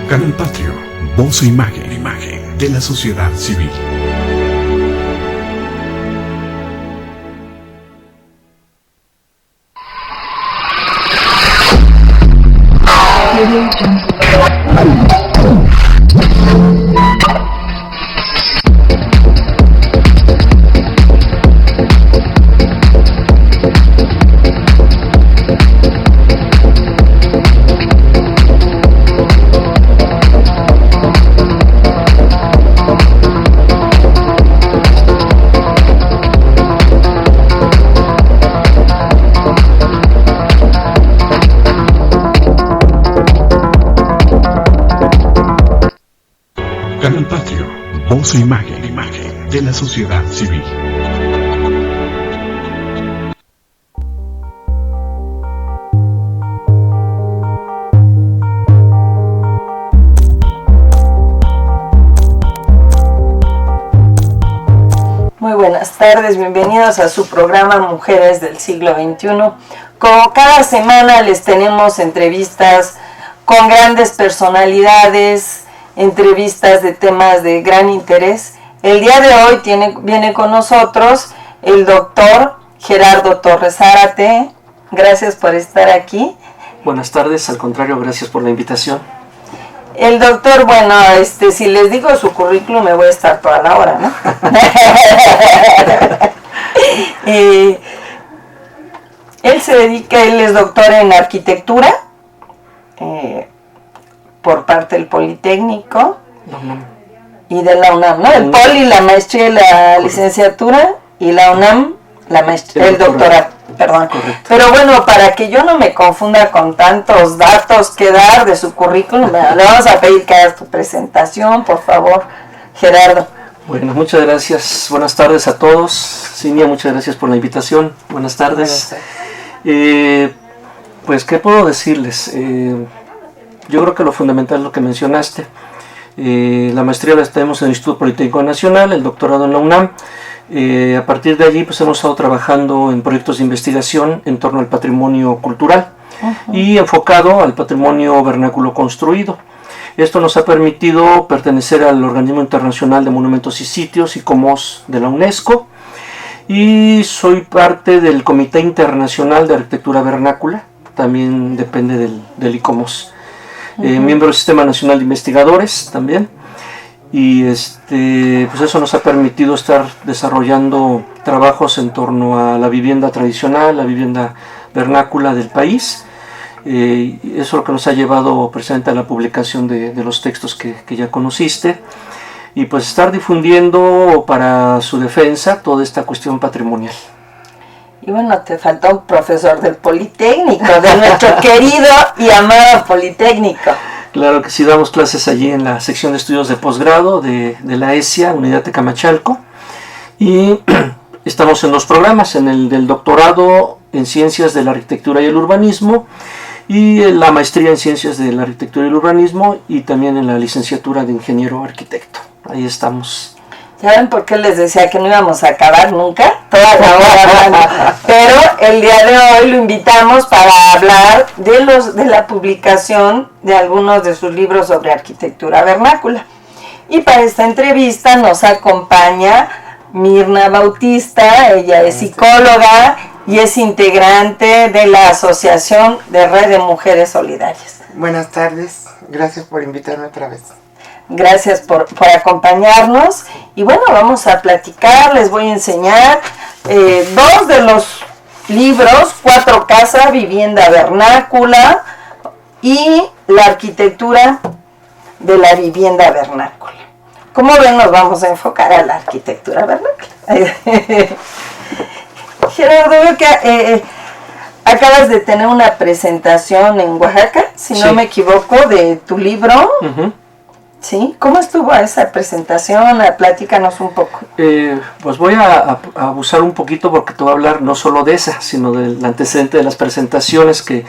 Canal Patrio, voz e imagen de la sociedad civil. Canal Patrio, voz e imagen de la sociedad civil. Muy buenas tardes, bienvenidos a su programa Mujeres del Siglo XXI. Como cada semana les tenemos entrevistas con grandes personalidades, entrevistas de temas de gran interés. El día de hoy viene con nosotros el doctor Gerardo Torres Zárate. Gracias por estar aquí. Buenas tardes, al contrario, gracias por la invitación. El doctor, bueno, si les digo su currículum me voy a estar toda la hora, ¿no? Él es doctor en arquitectura, por parte del Politécnico y de la UNAM, ¿no? El Poli, la maestría y la licenciatura, y la UNAM, la maestría, el doctorado, perdón. Correcto. Pero bueno, para que yo no me confunda con tantos datos que dar de su currículum, le vamos a pedir que hagas tu presentación, por favor, Gerardo. Bueno, muchas gracias. Buenas tardes a todos. Cinia, muchas gracias por la invitación. Buenas tardes. Pues, ¿qué puedo decirles? Yo creo que lo fundamental es lo que mencionaste. La maestría la tenemos en el Instituto Politécnico Nacional, el doctorado en la UNAM. A partir de allí pues hemos estado trabajando en proyectos de investigación en torno al patrimonio cultural y enfocado al patrimonio vernáculo construido. Esto nos ha permitido pertenecer al Organismo Internacional de Monumentos y Sitios, ICOMOS, de la UNESCO, y soy parte del Comité Internacional de Arquitectura Vernácula, también depende del ICOMOS. Miembro del Sistema Nacional de Investigadores también, y pues eso nos ha permitido estar desarrollando trabajos en torno a la vivienda tradicional, la vivienda vernácula del país. Eso es lo que nos ha llevado precisamente a la publicación de los textos que ya conociste, y pues estar difundiendo para su defensa toda esta cuestión patrimonial. Y bueno, te faltó un profesor del Politécnico, de nuestro querido y amado Politécnico. Claro que sí, damos clases allí en la sección de estudios de posgrado de la ESIA, Unidad Tecamachalco, y estamos en los programas, en el del doctorado en Ciencias de la Arquitectura y el Urbanismo, y en la maestría en Ciencias de la Arquitectura y el Urbanismo, y también en la licenciatura de Ingeniero Arquitecto. Ahí estamos. ¿Ya ven por qué les decía que no íbamos a acabar nunca? Toda la hora hablando. Pero el día de hoy lo invitamos para hablar de la publicación de algunos de sus libros sobre arquitectura vernácula. Y para esta entrevista nos acompaña Mirna Bautista. Ella es psicóloga y es integrante de la Asociación de Red de Mujeres Solidarias. Buenas tardes, gracias por invitarme otra vez. Gracias por acompañarnos, y bueno, vamos a platicar. Les voy a enseñar dos de los libros: Cuatro Casas, Vivienda Vernácula, y la arquitectura de la vivienda vernácula. Como ven, nos vamos a enfocar a la arquitectura vernácula. Gerardo, veo que acabas de tener una presentación en Oaxaca, si no me equivoco, de tu libro. ¿Sí? ¿Cómo estuvo esa presentación? Platícanos un poco. Pues voy a abusar un poquito, porque te voy a hablar no solo de esa, sino del antecedente de las presentaciones, que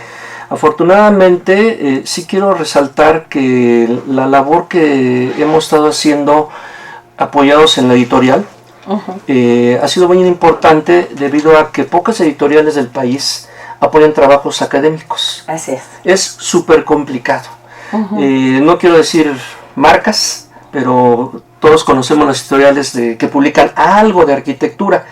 afortunadamente sí quiero resaltar que la labor que hemos estado haciendo apoyados en la editorial ha sido muy importante, debido a que pocas editoriales del país apoyan trabajos académicos. Así es. Es súper complicado. No quiero decir marcas, pero todos conocemos las editoriales que publican algo de arquitectura,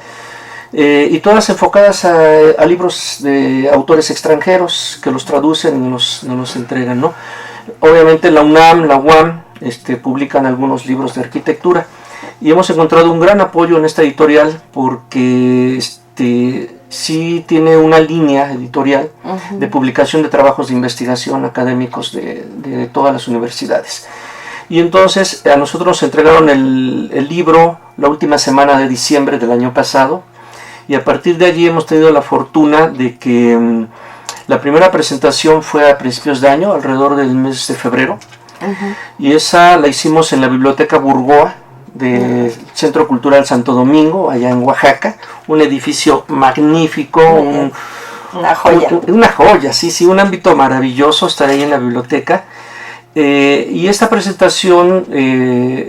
y todas enfocadas a libros de autores extranjeros que los traducen y nos los entregan, ¿no? Obviamente la UNAM, la UAM, publican algunos libros de arquitectura, y hemos encontrado un gran apoyo en esta editorial porque sí tiene una línea editorial de publicación de trabajos de investigación académicos de todas las universidades. Y entonces a nosotros nos entregaron el libro la última semana de diciembre del año pasado, y a partir de allí hemos tenido la fortuna de que la primera presentación fue a principios de año, alrededor del mes de febrero, y esa la hicimos en la Biblioteca Burgoa del Centro Cultural Santo Domingo, allá en Oaxaca, un edificio magnífico, una joya. Una joya, sí, un ámbito maravilloso estar ahí en la biblioteca. Y esta presentación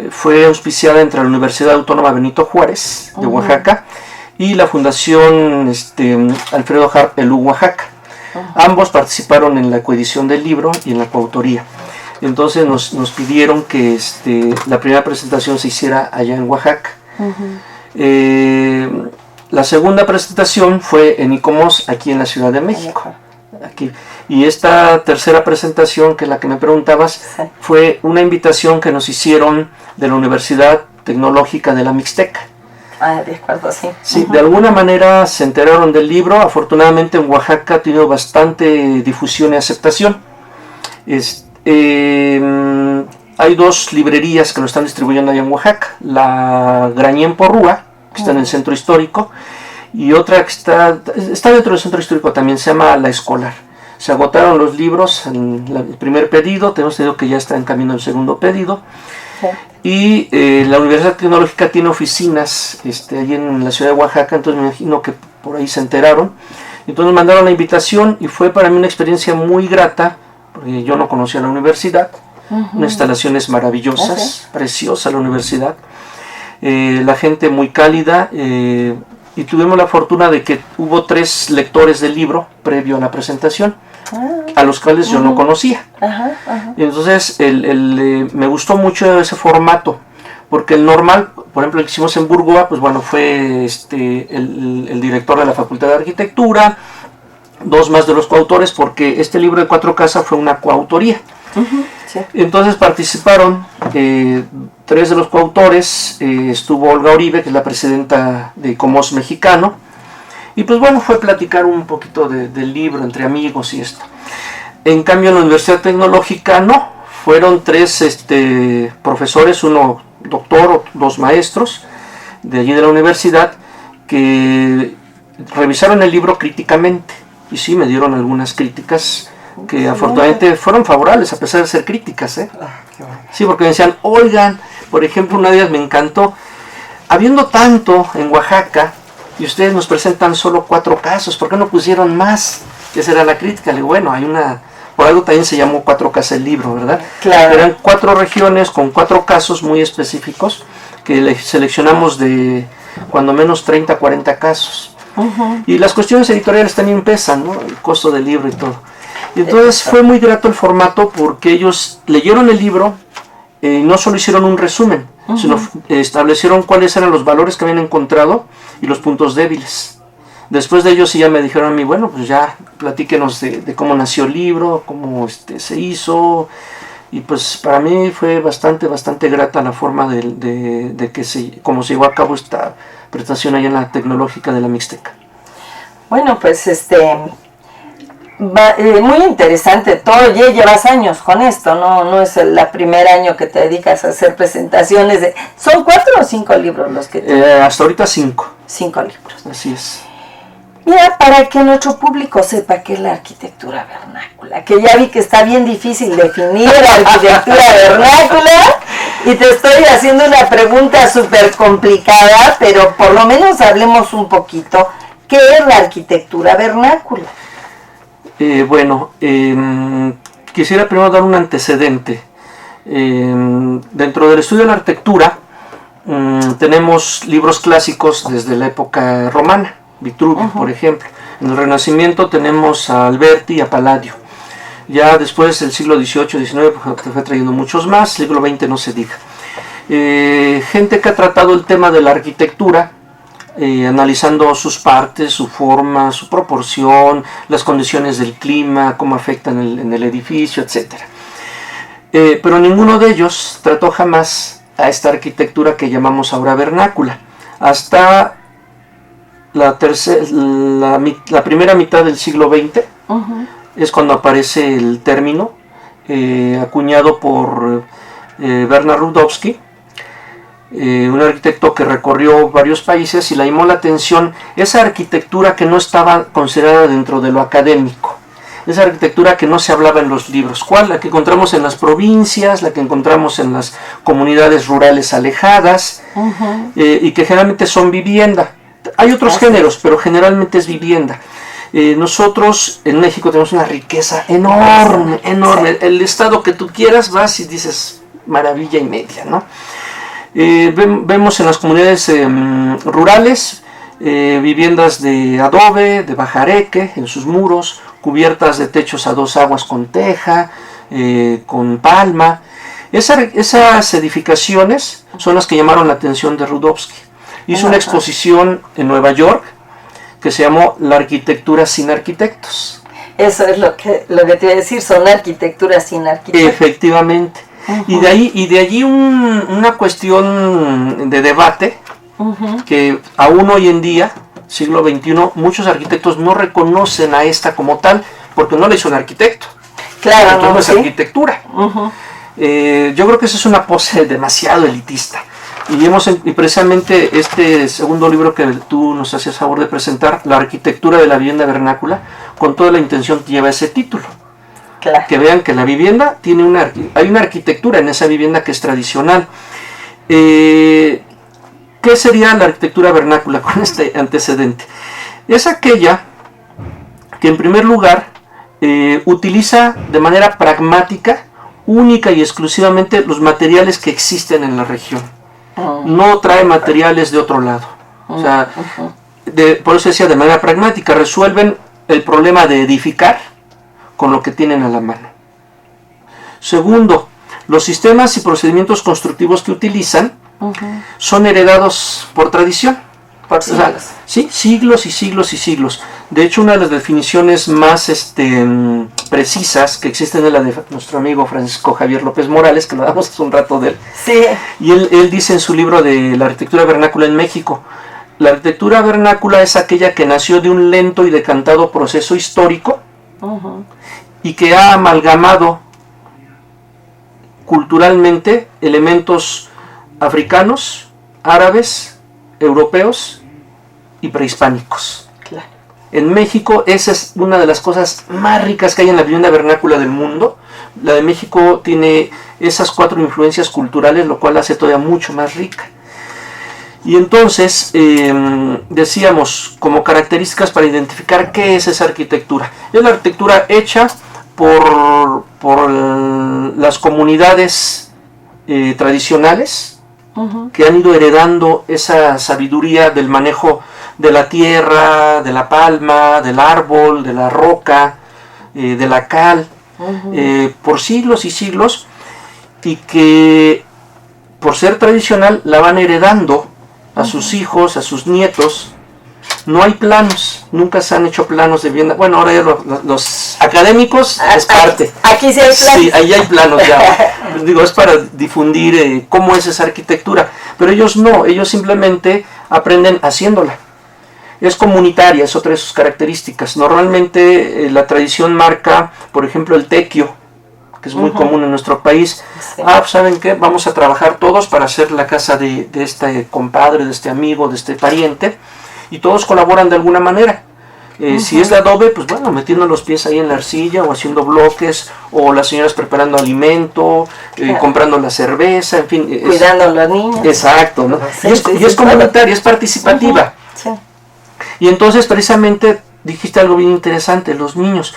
fue auspiciada entre la Universidad Autónoma Benito Juárez de Oaxaca y la Fundación Alfredo Harp Elú Oaxaca. Ambos participaron en la coedición del libro y en la coautoría. Entonces nos pidieron que la primera presentación se hiciera allá en Oaxaca. La segunda presentación fue en ICOMOS, aquí en la Ciudad de México. Aquí. Y esta tercera presentación, que es la que me preguntabas, fue una invitación que nos hicieron de la Universidad Tecnológica de la Mixteca. De acuerdo, sí. Sí, de alguna manera se enteraron del libro. Afortunadamente en Oaxaca ha tenido bastante difusión y aceptación. Hay dos librerías que lo están distribuyendo allá en Oaxaca. La Grañén Porrúa, que está en el centro histórico, y otra que está dentro del centro histórico también, se llama La Escolar. Se agotaron los libros en el primer pedido, tenemos entendido que ya está en camino el segundo pedido. Y la Universidad Tecnológica tiene oficinas allí en la ciudad de Oaxaca, entonces me imagino que por ahí se enteraron. Entonces nos mandaron la invitación y fue para mí una experiencia muy grata, porque yo no conocía la universidad. Unas instalaciones maravillosas, preciosa la universidad, la gente muy cálida, y tuvimos la fortuna de que hubo 3 lectores del libro previo a la presentación, a los cuales yo no conocía. Y entonces me gustó mucho ese formato, porque el normal, por ejemplo, el que hicimos en Burgoa, pues bueno, fue el director de la Facultad de Arquitectura, 2 más de los coautores, porque este libro de 4K fue una coautoría. Entonces participaron 3 de los coautores, estuvo Olga Oribe, que es la presidenta de ICOMOS mexicano, y pues bueno, fue platicar un poquito del libro entre amigos y esto. En cambio en la Universidad Tecnológica no, fueron 3 profesores, uno doctor, 2 maestros de allí de la universidad, que revisaron el libro críticamente, y sí, me dieron algunas críticas que afortunadamente fueron favorables a pesar de ser críticas, Sí, porque me decían, oigan, por ejemplo, una de ellas me encantó, habiendo tanto en Oaxaca y ustedes nos presentan solo 4 casos, ¿por qué no pusieron más? Esa era la crítica. Le digo, bueno, por algo también se llamó 4K el libro, ¿verdad? Claro. Eran 4 regiones con 4 casos muy específicos que seleccionamos de cuando menos 30, 40 casos. Y las cuestiones editoriales también pesan, ¿no? El costo del libro y todo. Y entonces fue muy grato el formato, porque ellos leyeron el libro, no solo hicieron un resumen, sino establecieron cuáles eran los valores que habían encontrado y los puntos débiles. Después de ellos sí ya me dijeron a mí, bueno, pues ya platíquenos de cómo nació el libro, cómo se hizo, y pues para mí fue bastante grata la forma de cómo se llevó a cabo esta presentación allá en la Tecnológica de la Mixteca. Bueno, pues muy interesante todo. Ya llevas años con esto, no es el primer año que te dedicas a hacer presentaciones. ¿Son 4 o 5 libros los que hasta ahorita 5. 5 libros. Así es. Mira, para que nuestro público sepa qué es la arquitectura vernácula, que ya vi que está bien difícil definir la arquitectura vernácula, y te estoy haciendo una pregunta súper complicada, pero por lo menos hablemos un poquito. ¿Qué es la arquitectura vernácula? Quisiera primero dar un antecedente. Dentro del estudio de la arquitectura tenemos libros clásicos desde la época romana, Vitruvio, por ejemplo. En el Renacimiento tenemos a Alberti y a Palladio. Ya después del siglo XVIII, XIX, pues, te fue trayendo muchos más, siglo XX no se diga. Gente que ha tratado el tema de la arquitectura, analizando sus partes, su forma, su proporción, las condiciones del clima, cómo afectan en el edificio, etc. Pero ninguno de ellos trató jamás a esta arquitectura que llamamos ahora vernácula. Hasta la primera mitad del siglo XX es cuando aparece el término, acuñado por Bernard Rudowski, un arquitecto que recorrió varios países y le llamó la atención esa arquitectura que no estaba considerada dentro de lo académico, esa arquitectura que no se hablaba en los libros. ¿Cuál? La que encontramos en las provincias, la que encontramos en las comunidades rurales alejadas, y que generalmente son vivienda. Hay otros géneros, pero generalmente es vivienda. Nosotros en México tenemos una riqueza enorme, enorme. El estado que tú quieras vas y dices maravilla y media, ¿no? Vemos en las comunidades rurales viviendas de adobe, de bajareque en sus muros, cubiertas de techos a dos aguas con teja, con palma. Esas edificaciones son las que llamaron la atención de Rudowski. Hizo una exposición en Nueva York que se llamó La arquitectura sin arquitectos. Eso es lo que te iba a decir, son arquitecturas sin arquitectos. Efectivamente. Y de allí una cuestión de debate que aún hoy en día, siglo XXI, muchos arquitectos no reconocen a esta como tal porque no la hizo un arquitecto. Claro, entonces no es arquitectura. Yo creo que esa es una pose demasiado elitista. Y precisamente este segundo libro que tú nos hacías favor de presentar, La arquitectura de la vivienda vernácula, con toda la intención lleva ese título. Claro. Que vean que la vivienda hay una arquitectura en esa vivienda que es tradicional. ¿Qué sería la arquitectura vernácula con este antecedente? Es aquella que en primer lugar utiliza de manera pragmática, única y exclusivamente los materiales que existen en la región. No trae materiales de otro lado. O sea, por eso decía de manera pragmática, resuelven el problema de edificar con lo que tienen a la mano. Segundo, los sistemas y procedimientos constructivos que utilizan son heredados por tradición. Por siglos. O sea, sí, siglos y siglos y siglos. De hecho, una de las definiciones más precisas que existen es la de nuestro amigo Francisco Javier López Morales, que lo damos hace un rato de él. Sí. Y él dice en su libro de la arquitectura vernácula en México, la arquitectura vernácula es aquella que nació de un lento y decantado proceso histórico y que ha amalgamado culturalmente elementos africanos, árabes, europeos y prehispánicos. Claro. En México esa es una de las cosas más ricas que hay en la vivienda vernácula del mundo. La de México tiene esas 4 influencias culturales, lo cual la hace todavía mucho más rica. Y entonces decíamos como características para identificar qué es esa arquitectura. Es la arquitectura hecha por las comunidades tradicionales que han ido heredando esa sabiduría del manejo de la tierra, de la palma, del árbol, de la roca, de la cal, por siglos y siglos, y que por ser tradicional la van heredando a sus hijos, a sus nietos. No hay planos, nunca se han hecho planos de vivienda. Bueno, ahora ya los académicos es parte. Aquí sí hay planos. Sí, ahí hay planos ya. Digo, es para difundir cómo es esa arquitectura. Pero ellos no, ellos simplemente aprenden haciéndola. Es comunitaria, es otra de sus características. Normalmente la tradición marca, por ejemplo, el tequio, que es muy común en nuestro país. Sí. Pues ¿saben qué? Vamos a trabajar todos para hacer la casa de este compadre, de este amigo, de este pariente. Y todos colaboran de alguna manera. Si es de adobe, pues bueno, metiendo los pies ahí en la arcilla o haciendo bloques, o las señoras preparando alimento, claro, comprando la cerveza, en fin. Cuidando a los niños. Exacto, ¿no? Sí, y es comunitaria, es participativa. Sí. Y entonces precisamente dijiste algo bien interesante, los niños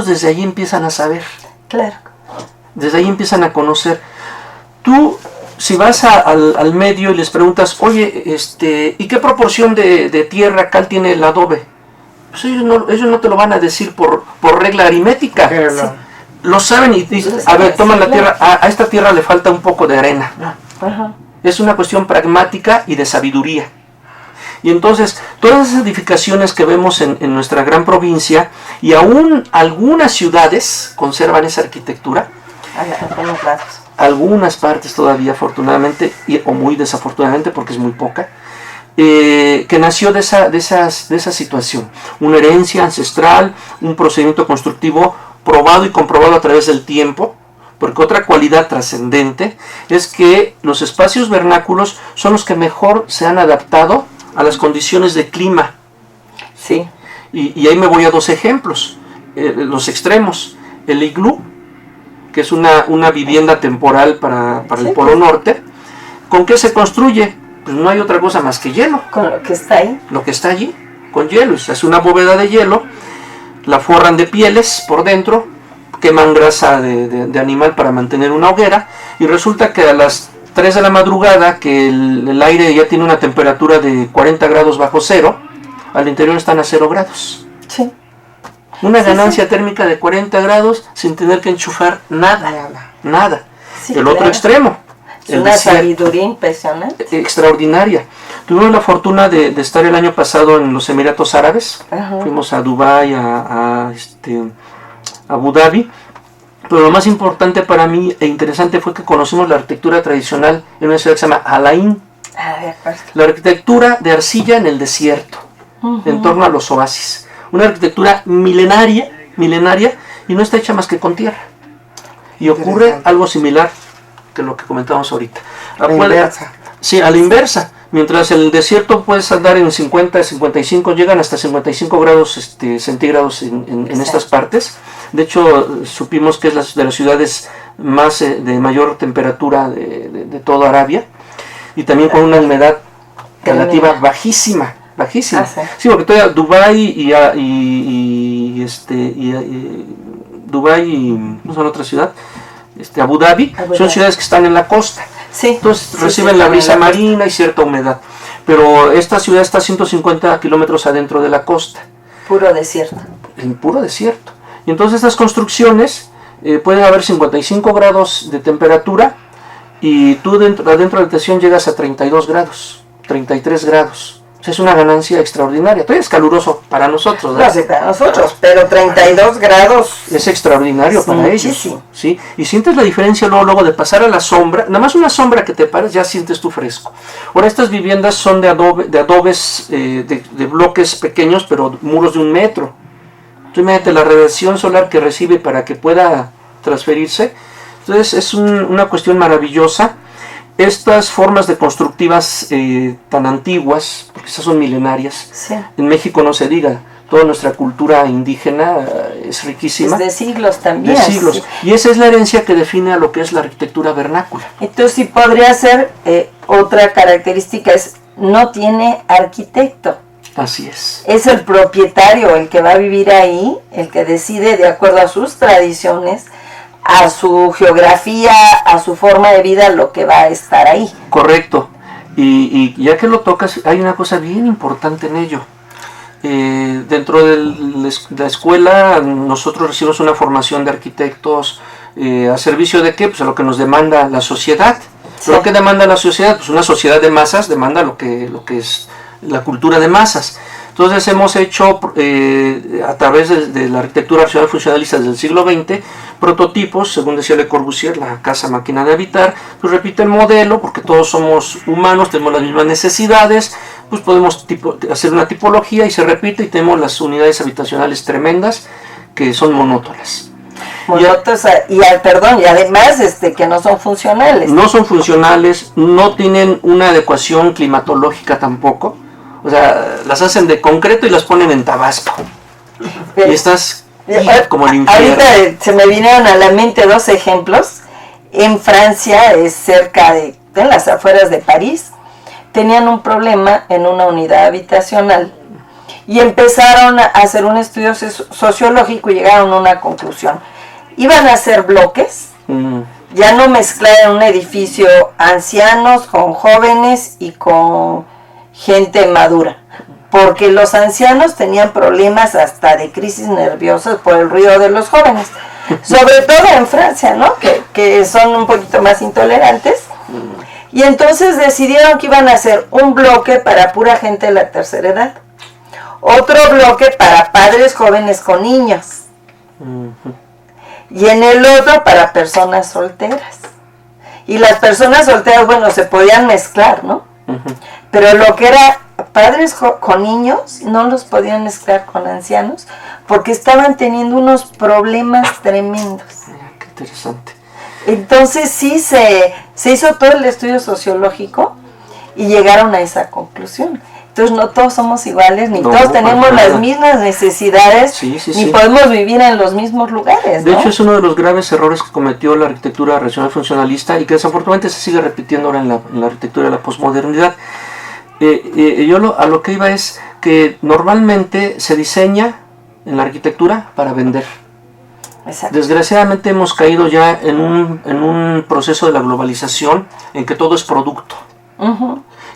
desde ahí empiezan a saber. Claro. Desde ahí empiezan a conocer. Tú, si vas al medio y les preguntas, oye, ¿y qué proporción de tierra cal tiene el adobe? Pues ellos no te lo van a decir por regla aritmética. Pero no. lo saben y dicen, a ver, toman la tierra, a esta tierra le falta un poco de arena. Ajá. Es una cuestión pragmática y de sabiduría. Y entonces, todas esas edificaciones que vemos en nuestra gran provincia, y aún algunas ciudades conservan esa arquitectura, algunas partes todavía afortunadamente, o muy desafortunadamente porque es muy poca, que nació de esa situación. Una herencia ancestral, un procedimiento constructivo probado y comprobado a través del tiempo, porque otra cualidad trascendente es que los espacios vernáculos son los que mejor se han adaptado a las condiciones de clima. Sí. Y ahí me voy a dos ejemplos, los extremos. El iglú, que es una vivienda temporal para el Polo Norte. ¿Con qué se construye? Pues no hay otra cosa más que hielo. Con lo que está ahí. Lo que está allí, con hielo. Es una bóveda de hielo, la forran de pieles por dentro, queman grasa de animal para mantener una hoguera, y resulta que a las 3 de la madrugada, que el aire ya tiene una temperatura de 40 grados bajo cero, al interior están a 0 grados. Sí. Una ganancia térmica de 40 grados sin tener que enchufar nada. Sí, el otro extremo. Es una sabiduría impresionante. Extraordinaria. Tuvimos la fortuna de estar el año pasado en los Emiratos Árabes. Ajá. Fuimos a Dubái, a Abu Dhabi. Pero lo más importante para mí e interesante fue que conocimos la arquitectura tradicional en una ciudad que se llama Al Ain. La arquitectura de arcilla en el desierto, en torno a los oasis. Una arquitectura milenaria, y no está hecha más que con tierra. Y ocurre algo similar que lo que comentábamos ahorita. A la inversa. Sí, a la inversa. Mientras el desierto puedes andar en 50, 55, llegan hasta 55 grados centígrados en estas partes. De hecho, supimos que es de las ciudades más de mayor temperatura de toda Arabia, y también con una humedad relativa bajísima. Sí, porque todavía Dubái Dubái y no son otra ciudad, Abu Dhabi, son ciudades que están en la costa. Sí, entonces reciben la brisa marina y cierta humedad. Pero esta ciudad está a 150 kilómetros adentro de la costa. Puro desierto. En puro desierto. Y entonces estas construcciones pueden haber 55 grados de temperatura, y tú adentro de la habitación llegas a 32 grados, 33 grados. O sea, es una ganancia extraordinaria. Todavía es caluroso para nosotros, ¿no? No sé, para nosotros, pero 32 grados es extraordinario para muchísimo. ellos, ¿sí? Y sientes la diferencia luego de pasar a la sombra. Nada más una sombra que te pares, ya sientes tú fresco. Ahora, estas viviendas son de adobes, de bloques pequeños, pero muros de 1 metro. Entonces, imagínate la radiación solar que recibe para que pueda transferirse. Entonces, es una cuestión maravillosa. Estas formas de constructivas tan antiguas, porque esas son milenarias, sí. En México no se diga, toda nuestra cultura indígena es riquísima. Es de siglos también. De siglos. Sí. Y esa es la herencia que define a lo que es la arquitectura vernácula. Entonces, sí podría ser otra característica, es no tiene arquitecto. Así es. Es el propietario el que va a vivir ahí, el que decide de acuerdo a sus tradiciones, a su geografía, a su forma de vida, lo que va a estar ahí. Correcto. Y ya que lo tocas, hay una cosa bien importante en ello. Dentro de la escuela nosotros recibimos una formación de arquitectos a servicio de ¿qué? Pues a lo que nos demanda la sociedad. Sí. ¿Lo que demanda la sociedad? Pues una sociedad de masas demanda lo que es la cultura de masas. Entonces hemos hecho a través de la arquitectura racional funcionalista desde el siglo XX prototipos, según decía Le Corbusier, la casa máquina de habitar, pues repite el modelo porque todos somos humanos, tenemos las mismas necesidades, pues podemos hacer una tipología y se repite, y tenemos las unidades habitacionales tremendas que son monótonas. Y además que no son funcionales. No son funcionales, no tienen una adecuación climatológica tampoco. O sea, las hacen de concreto y las ponen en Tabasco. Y estás como el infierno. Ahorita se me vinieron a la mente 2 ejemplos. En Francia, en las afueras de París, tenían un problema en una unidad habitacional y empezaron a hacer un estudio sociológico y llegaron a una conclusión. Iban a hacer bloques, ya no mezclar en un edificio ancianos con jóvenes y con gente madura. porque los ancianos tenían problemas hasta de crisis nerviosas por el ruido de los jóvenes, sobre todo en Francia, ¿no? Que son un poquito más intolerantes, y entonces decidieron que iban a hacer un bloque para pura gente de la tercera edad, otro bloque para padres jóvenes con niños, y en el otro para personas solteras. Y las personas solteras, bueno, se podían mezclar, ¿no? Pero lo que era padres con niños, no los podían mezclar con ancianos, porque estaban teniendo unos problemas tremendos. Mira, qué interesante. Entonces sí se hizo todo el estudio sociológico y llegaron a esa conclusión. Entonces no todos somos iguales, ni todos tenemos las mismas necesidades, ni podemos vivir en los mismos lugares, ¿no? De hecho, es uno de los graves errores que cometió la arquitectura racional funcionalista y que desafortunadamente se sigue repitiendo ahora en la arquitectura de la posmodernidad. A lo que iba es que normalmente se diseña en la arquitectura para vender. Exacto. Desgraciadamente hemos caído ya en un proceso de la globalización en que todo es producto.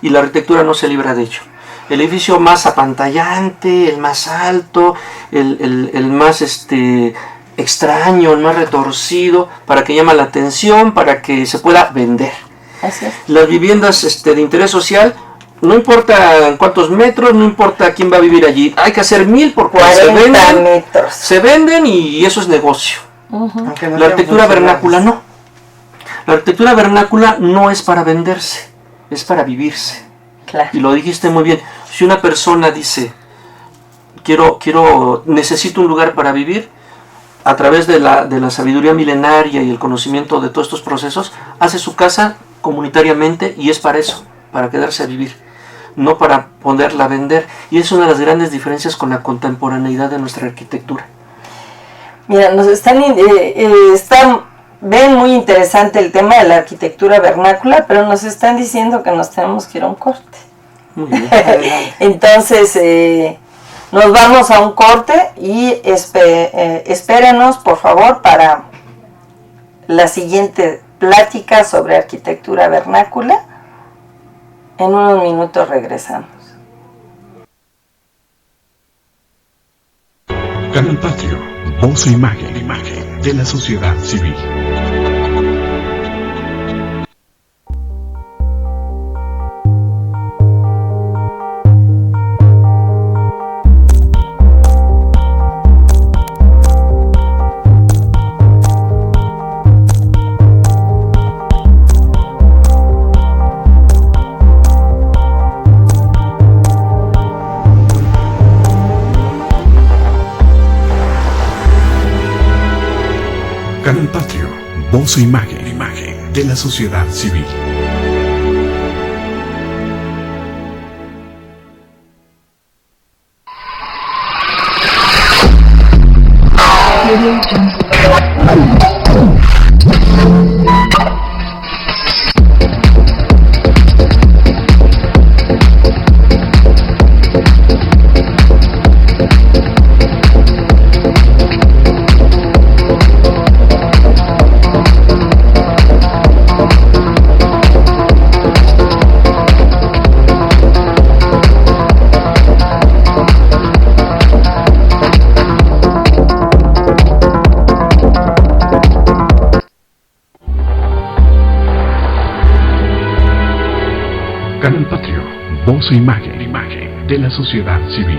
Y la arquitectura no se libra de ello. El edificio más apantallante, el más alto, el más extraño, el más retorcido, para que llame la atención, para que se pueda vender. Así es. Las viviendas de interés social, no importa cuántos metros, no importa quién va a vivir allí, hay que hacer 1000 por 40 metros. Se venden y eso es negocio. La arquitectura vernácula no. La arquitectura vernácula no es para venderse, es para vivirse. Claro. Y lo dijiste muy bien. Si una persona dice, necesito un lugar para vivir, a través de la sabiduría milenaria y el conocimiento de todos estos procesos, hace su casa comunitariamente y es para eso, para quedarse a vivir, no para poderla vender. Y es una de las grandes diferencias con la contemporaneidad de nuestra arquitectura. Mira, nos ven muy interesante el tema de la arquitectura vernácula, pero nos están diciendo que nos tenemos que ir a un corte. Muy bien. Entonces, nos vamos a un corte y espérenos, por favor, para la siguiente plática sobre arquitectura vernácula. En unos minutos regresamos. Canal Patrio, voz e imagen de la sociedad civil. Canal Patrio, voz e imagen de la sociedad civil. Canal Patrio, voz e imagen de la sociedad civil.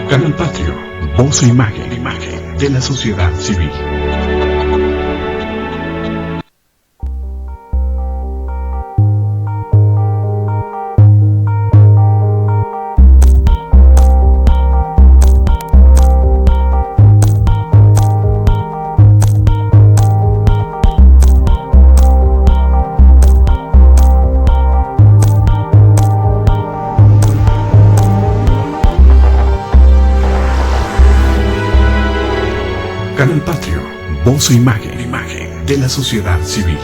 Canal Patrio, voz e imagen de la sociedad civil. Canal Patrio, voz e imagen de la sociedad civil.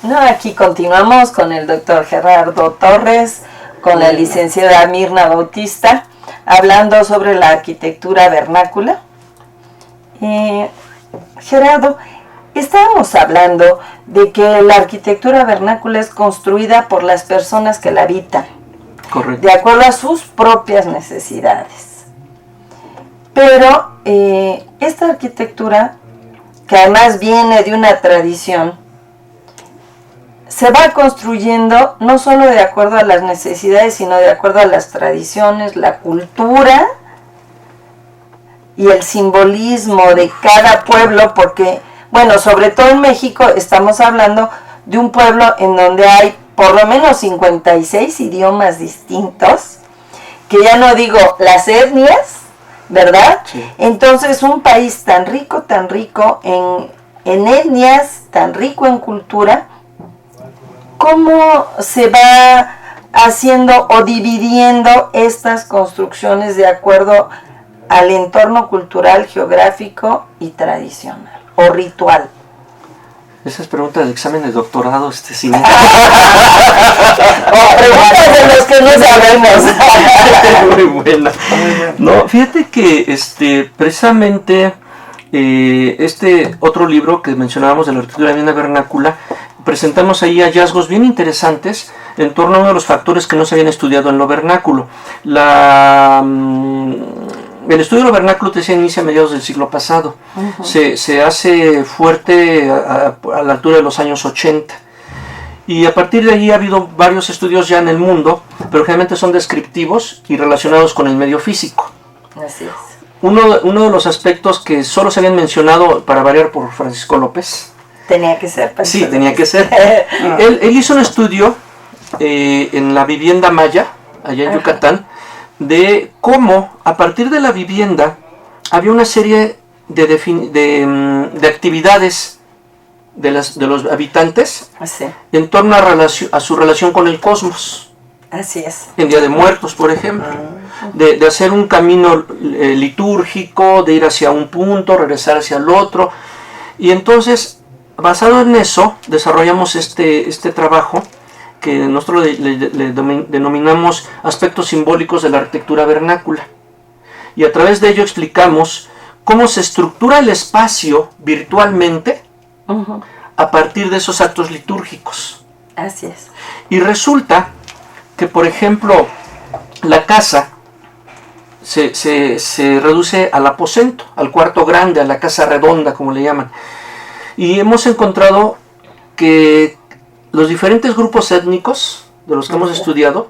No, aquí continuamos con el doctor Gerardo Torres, con la licenciada Mirna Bautista, hablando sobre la arquitectura vernácula. Gerardo, estábamos hablando de que la arquitectura vernácula es construida por las personas que la habitan, Correcto. de acuerdo a sus propias necesidades. Pero esta arquitectura, que además viene de una tradición, se va construyendo no solo de acuerdo a las necesidades, sino de acuerdo a las tradiciones, la cultura y el simbolismo de cada pueblo, porque, bueno, sobre todo en México estamos hablando de un pueblo en donde hay por lo menos 56 idiomas distintos, que ya no digo las etnias, ¿verdad? Sí. Entonces un país tan rico en etnias, tan rico en cultura, ¿cómo se va haciendo o dividiendo estas construcciones de acuerdo al entorno cultural, geográfico y tradicional o ritual? Esa es pregunta del examen de doctorado, sí. O preguntas de los que no sabemos. Muy buena. No, fíjate que precisamente este otro libro que mencionábamos de la arquitectura vivienda vernácula, presentamos ahí hallazgos bien interesantes en torno a uno de los factores que no se habían estudiado en lo vernáculo. El estudio de lo vernáculo, te decía, inicia a mediados del siglo pasado. Uh-huh. Se hace fuerte a la altura de los años 80. Y a partir de ahí ha habido varios estudios ya en el mundo, pero generalmente son descriptivos y relacionados con el medio físico. Así es. Uno de los aspectos que solo se habían mencionado, para variar, por Francisco López. Tenía que ser. Sí, tenía que ser. Él hizo un estudio en la vivienda maya, allá en Yucatán, de cómo a partir de la vivienda había una serie de actividades de los habitantes en torno a su relación con el cosmos. Así es. En Día de Muertos, por ejemplo, de hacer un camino litúrgico, de ir hacia un punto, regresar hacia el otro. Y entonces, basado en eso, desarrollamos este trabajo que nosotros le denominamos aspectos simbólicos de la arquitectura vernácula. Y a través de ello explicamos cómo se estructura el espacio virtualmente a partir de esos actos litúrgicos. Así es. Y resulta que, por ejemplo, la casa se reduce al aposento, al cuarto grande, a la casa redonda, como le llaman. Y hemos encontrado que los diferentes grupos étnicos de los que hemos estudiado,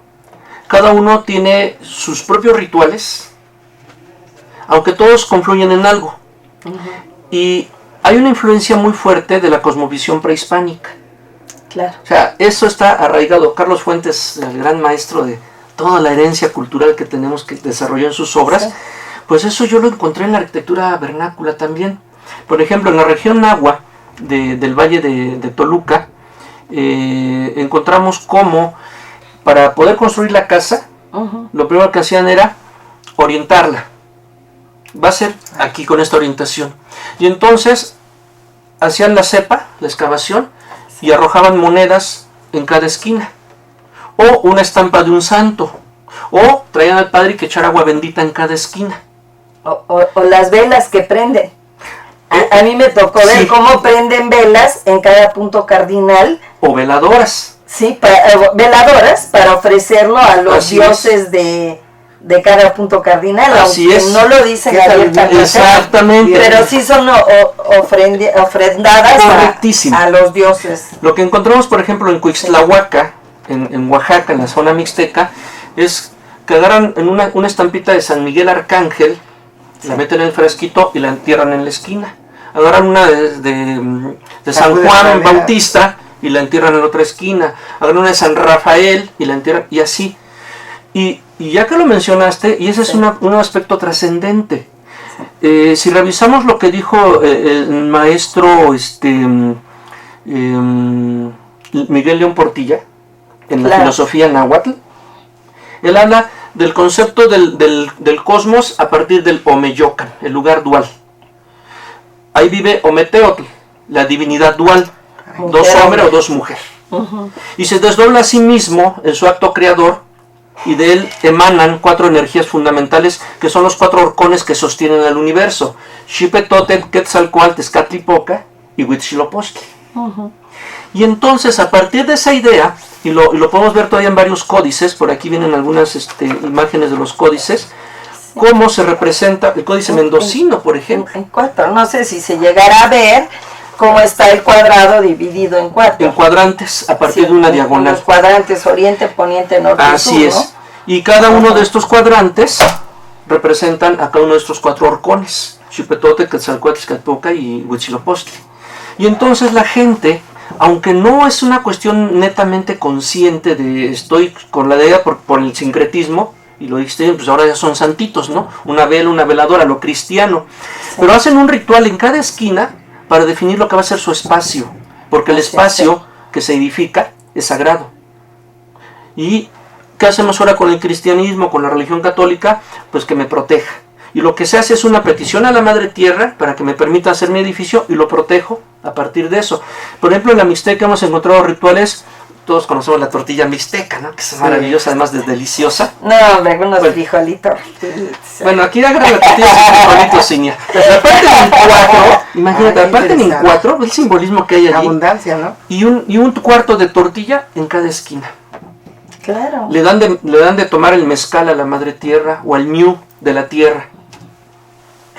cada uno tiene sus propios rituales, aunque todos confluyen en algo. Y hay una influencia muy fuerte de la cosmovisión prehispánica. Claro. O sea, eso está arraigado. Carlos Fuentes, el gran maestro de toda la herencia cultural que tenemos, que desarrolló en sus obras, sí. Pues eso yo lo encontré en la arquitectura vernácula también. Por ejemplo, en la región Nahua del valle de Toluca, encontramos cómo para poder construir la casa, lo primero que hacían era orientarla. Va a ser aquí con esta orientación. Y entonces hacían la cepa, la excavación, y arrojaban monedas en cada esquina. O una estampa de un santo. O traían al padre que echar agua bendita en cada esquina. O las velas que prenden. A mí me tocó ver cómo prenden velas en cada punto cardinal. O veladoras. Sí, veladoras para ofrecerlo a los dioses de cada punto cardinal. Así es. No lo dicen abiertamente. Exactamente. Pero sí son ofrendadas a los dioses. Lo que encontramos, por ejemplo, en Cuixtlahuaca, en Oaxaca, en la zona mixteca, es que agarran en una estampita de San Miguel Arcángel, la meten en el frasquito y la entierran en la esquina. Agarran una de San Juan Bautista y la entierran en la otra esquina. Agarran una de San Rafael y la entierran, y así. Y ya que lo mencionaste, y ese es un aspecto trascendente. Si revisamos lo que dijo el maestro Miguel León Portilla en la filosofía náhuatl, él habla del concepto del cosmos a partir del Omeyocan, el lugar dual. Ahí vive Ometeotl, la divinidad dual, dos hombres o dos mujeres. Y se desdobla a sí mismo en su acto creador, y de él emanan 4 energías fundamentales, que son los 4 horcones que sostienen el universo: Xipetotep, Quetzalcóatl, Tezcatlipoca y Huitzilopochtli. Y entonces, a partir de esa idea, y lo podemos ver todavía en varios códices, por aquí vienen algunas imágenes de los códices, cómo se representa el códice mendocino, por ejemplo. En 4, no sé si se llegará a ver cómo está el cuadrado dividido en 4. En cuadrantes, a partir de una diagonal. Los cuadrantes oriente, poniente, norte, Así sur, es. ¿no? Y cada uno de estos cuadrantes representan a cada uno de estos 4 horcones: Xipetote, Quetzalcóatl, Izcatoca y Huitzilopochtli. Y entonces la gente, aunque no es una cuestión netamente consciente de estoy con la idea por el sincretismo, y lo dijiste, pues ahora ya son santitos, ¿no? Una vela, una veladora, lo cristiano. Sí. Pero hacen un ritual en cada esquina para definir lo que va a ser su espacio, porque el espacio que se edifica es sagrado. ¿Y qué hacemos ahora con el cristianismo, con la religión católica? Pues que me proteja. Y lo que se hace es una petición a la Madre Tierra para que me permita hacer mi edificio y lo protejo a partir de eso. Por ejemplo, en la Mixteca hemos encontrado rituales. Todos conocemos la tortilla mixteca, ¿no? Que es maravillosa, además de deliciosa. No, hombre, unos frijolitos. Bueno, aquí agarra la tortilla y frijolitos, Ciña. La parte en 4, imagínate, la parte en 4, el simbolismo que hay allí. Abundancia, ¿no? Y un cuarto de tortilla en cada esquina. Claro. Le dan de tomar el mezcal a la Madre Tierra o al miu de la tierra.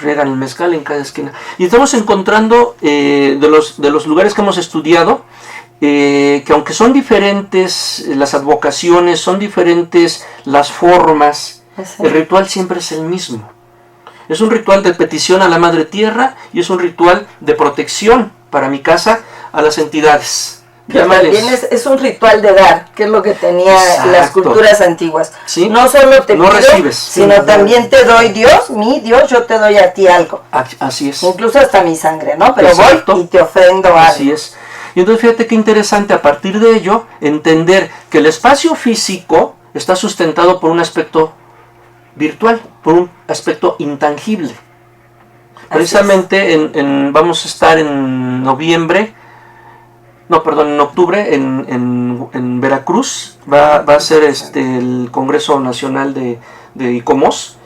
Regan el mezcal en cada esquina. Y estamos encontrando de los lugares que hemos estudiado, que aunque son diferentes las advocaciones, son diferentes las formas, el ritual siempre es el mismo. Es un ritual de petición a la Madre Tierra y es un ritual de protección para mi casa a las entidades. También es un ritual de dar, que es lo que tenía las culturas antiguas. ¿Sí? No solo te pido, recibes, sino también te doy Dios, mi Dios, yo te doy a ti algo. Así es. Incluso hasta mi sangre, ¿no? Pero exacto. Voy y te ofrendo algo. Así es. Y entonces fíjate qué interesante a partir de ello entender que el espacio físico está sustentado por un aspecto virtual, por un aspecto intangible. Precisamente vamos a estar en octubre en Veracruz, va a ser el Congreso Nacional de ICOMOS,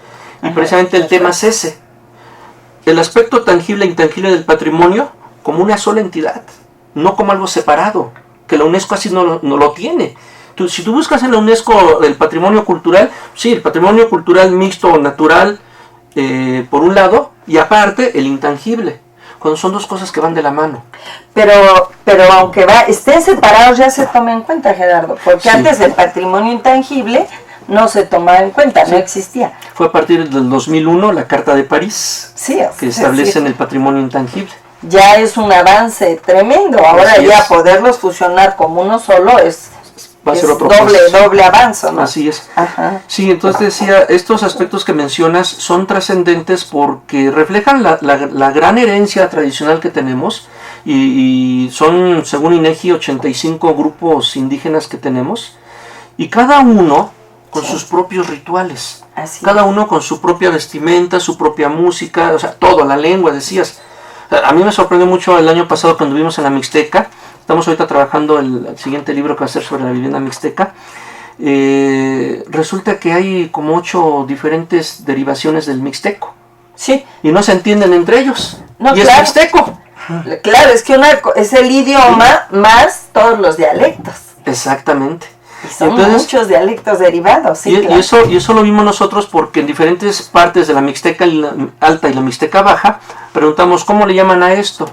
y precisamente el tema es ese, el aspecto tangible e intangible del patrimonio como una sola entidad, no como algo separado, que la UNESCO así no lo tiene. Si tú buscas en la UNESCO el patrimonio cultural, sí, el patrimonio cultural mixto o natural, por un lado, y aparte el intangible, cuando son dos cosas que van de la mano. Pero aunque estén separados, ya se toma en cuenta, Gerardo, porque antes el patrimonio intangible no se tomaba en cuenta, no existía. Fue a partir del 2001 la Carta de París, que establecen el patrimonio intangible. Ya es un avance tremendo, ahora ya poderlos fusionar como uno solo va a ser otro doble avance, ¿no? Así es. Ajá. Sí, entonces decía, estos aspectos que mencionas son trascendentes porque reflejan la gran herencia tradicional que tenemos y son, según INEGI, 85 grupos indígenas que tenemos, y cada uno con sus propios rituales, cada uno con su propia vestimenta, su propia música, o sea, todo, la lengua, decías. A mí me sorprendió mucho el año pasado cuando vimos en la Mixteca. Estamos ahorita trabajando el siguiente libro que va a ser sobre la vivienda mixteca. Resulta que hay como 8 diferentes derivaciones del mixteco. Sí. Y no se entienden entre ellos. No, y claro. Es mixteco. Claro, es que es el idioma más todos los dialectos. Exactamente. Y son muchos dialectos derivados, sí, claro. Y eso lo vimos nosotros porque en diferentes partes de la Mixteca Alta y la Mixteca Baja preguntamos ¿cómo le llaman a esto?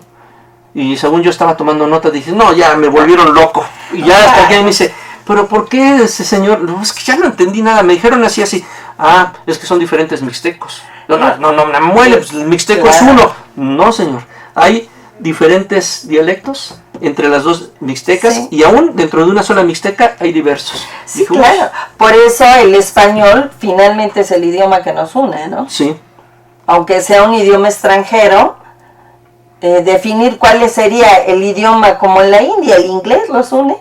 Y según yo estaba tomando nota, dije, no, ya me volvieron loco. Y ya hasta alguien me dice, ¿pero por qué ese señor? No, es que ya no entendí nada. Me dijeron así. Ah, es que son diferentes mixtecos. No, me muele, pues el mixteco es uno. No, señor. Hay diferentes dialectos entre las dos mixtecas y aún dentro de una sola mixteca hay diversos. Sí, claro. Por eso el español finalmente es el idioma que nos une, ¿no? Sí. Aunque sea un idioma extranjero, definir cuál sería el idioma como en la India, el inglés los une.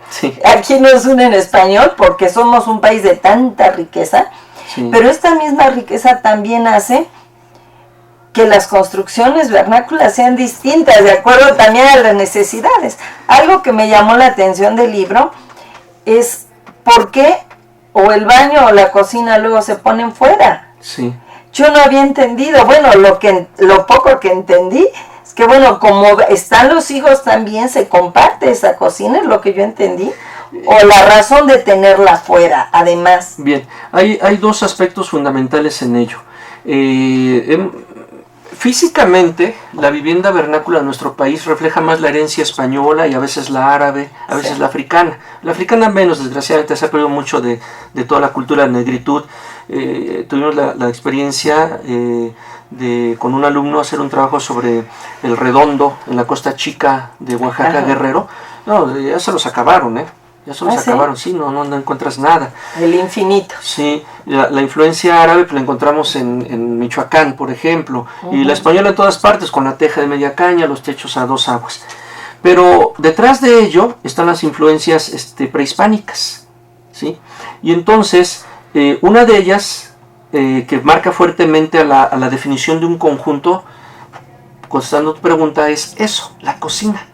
Sí. Aquí nos une en español porque somos un país de tanta riqueza, pero esta misma riqueza también hace que las construcciones vernáculas sean distintas, de acuerdo también a las necesidades. Algo que me llamó la atención del libro es por qué o el baño o la cocina luego se ponen fuera. Sí. Yo no había entendido, bueno, lo poco que entendí es que bueno, como están los hijos también, se comparte esa cocina, es lo que yo entendí. O la razón de tenerla afuera, además. Bien, hay dos aspectos fundamentales en ello. Físicamente, la vivienda vernácula de nuestro país refleja más la herencia española y a veces la árabe, a veces la africana. La africana menos, desgraciadamente, se ha perdido mucho de toda la cultura de negritud. Tuvimos la experiencia con un alumno hacer un trabajo sobre el redondo en la Costa Chica de Oaxaca, Guerrero. No, ya se los acabaron, Ya se los acabaron, sí, no encuentras nada. El infinito. Sí, la influencia árabe pues, la encontramos en Michoacán, por ejemplo, y la española en todas partes, con la teja de media caña, los techos a dos aguas. Pero detrás de ello están las influencias prehispánicas, ¿sí? Y entonces, una de ellas, que marca fuertemente a la definición de un conjunto, contestando tu pregunta, es eso, la cocina.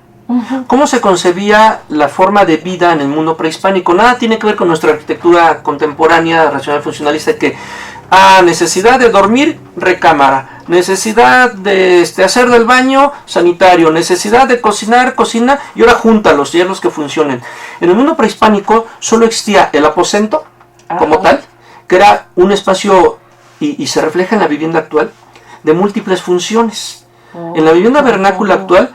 ¿Cómo se concebía la forma de vida en el mundo prehispánico? Nada tiene que ver con nuestra arquitectura contemporánea, racional funcionalista, que necesidad de dormir, recámara, necesidad de hacer del baño, sanitario, necesidad de cocinar, cocina, y ahora júntalos, y los que funcionen. En el mundo prehispánico solo existía el aposento, como tal, que era un espacio, y se refleja en la vivienda actual, de múltiples funciones. En la vivienda vernácula actual,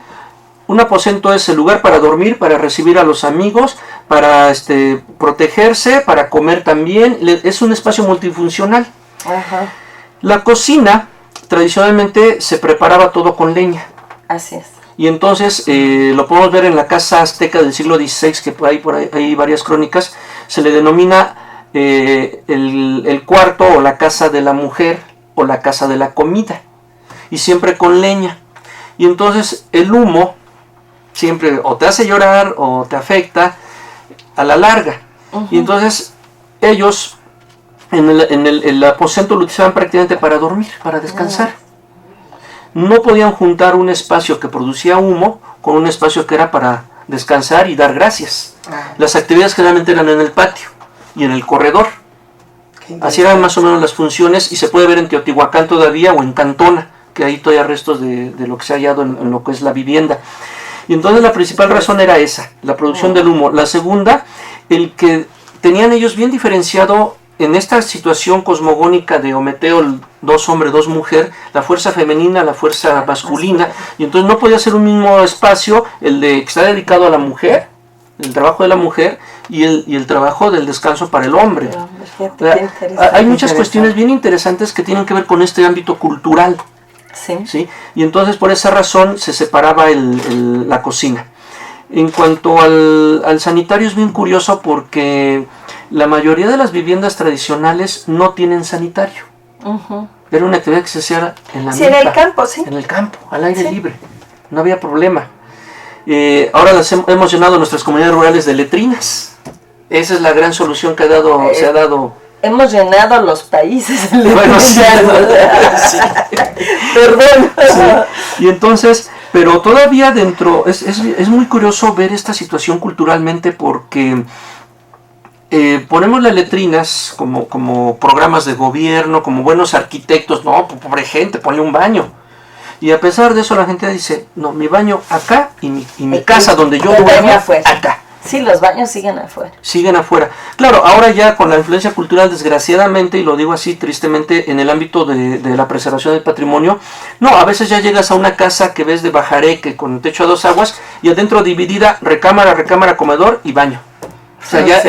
un aposento es el lugar para dormir, para recibir a los amigos, para protegerse, para comer también. Es un espacio multifuncional. La cocina, tradicionalmente, se preparaba todo con leña. Así es. Y entonces, lo podemos ver en la casa azteca del siglo XVI, que por ahí hay varias crónicas, se le denomina el cuarto o la casa de la mujer o la casa de la comida. Y siempre con leña. Y entonces, el humo siempre o te hace llorar o te afecta a la larga. Y entonces ellos en el aposento lo utilizaban prácticamente para dormir, para descansar. No podían juntar un espacio que producía humo con un espacio que era para descansar y dar gracias. Las actividades generalmente eran en el patio y en el corredor. Así eran más o menos las funciones, y se puede ver en Teotihuacán todavía, o en Cantona, que hay todavía restos de lo que se ha hallado en lo que es la vivienda. Y entonces la principal razón era esa, la producción del humo. La segunda, el que tenían ellos bien diferenciado en esta situación cosmogónica de Ometeo, 2 hombres, 2 mujeres, la fuerza femenina, la fuerza masculina, y entonces no podía ser un mismo espacio el de que está dedicado a la mujer, el trabajo de la mujer, y el trabajo del descanso para el hombre. Hay muchas cuestiones bien interesantes que tienen que ver con este ámbito cultural. ¿Sí? Y entonces por esa razón se separaba la cocina. En cuanto al sanitario, es bien curioso porque la mayoría de las viviendas tradicionales no tienen sanitario. Era una actividad que se hacía en la milpa, en el campo, sí. En el campo, al aire libre. No había problema. Ahora hemos llenado nuestras comunidades rurales de letrinas. Esa es la gran solución que se ha dado. Hemos llenado los países. Bueno, sí. Perdón. Sí. Y entonces, pero todavía dentro, es muy curioso ver esta situación culturalmente, porque ponemos las letrinas como programas de gobierno, como buenos arquitectos. No, pobre gente, ponle un baño. Y a pesar de eso la gente dice, no, mi baño acá y mi casa donde yo duermo acá. Sí, los baños siguen afuera. Siguen afuera. Claro, ahora ya con la influencia cultural, desgraciadamente, y lo digo así tristemente, en el ámbito de la preservación del patrimonio, no, a veces ya llegas a una casa que ves de bajareque con techo a 2 aguas y adentro dividida recámara, comedor y baño. O sea, ya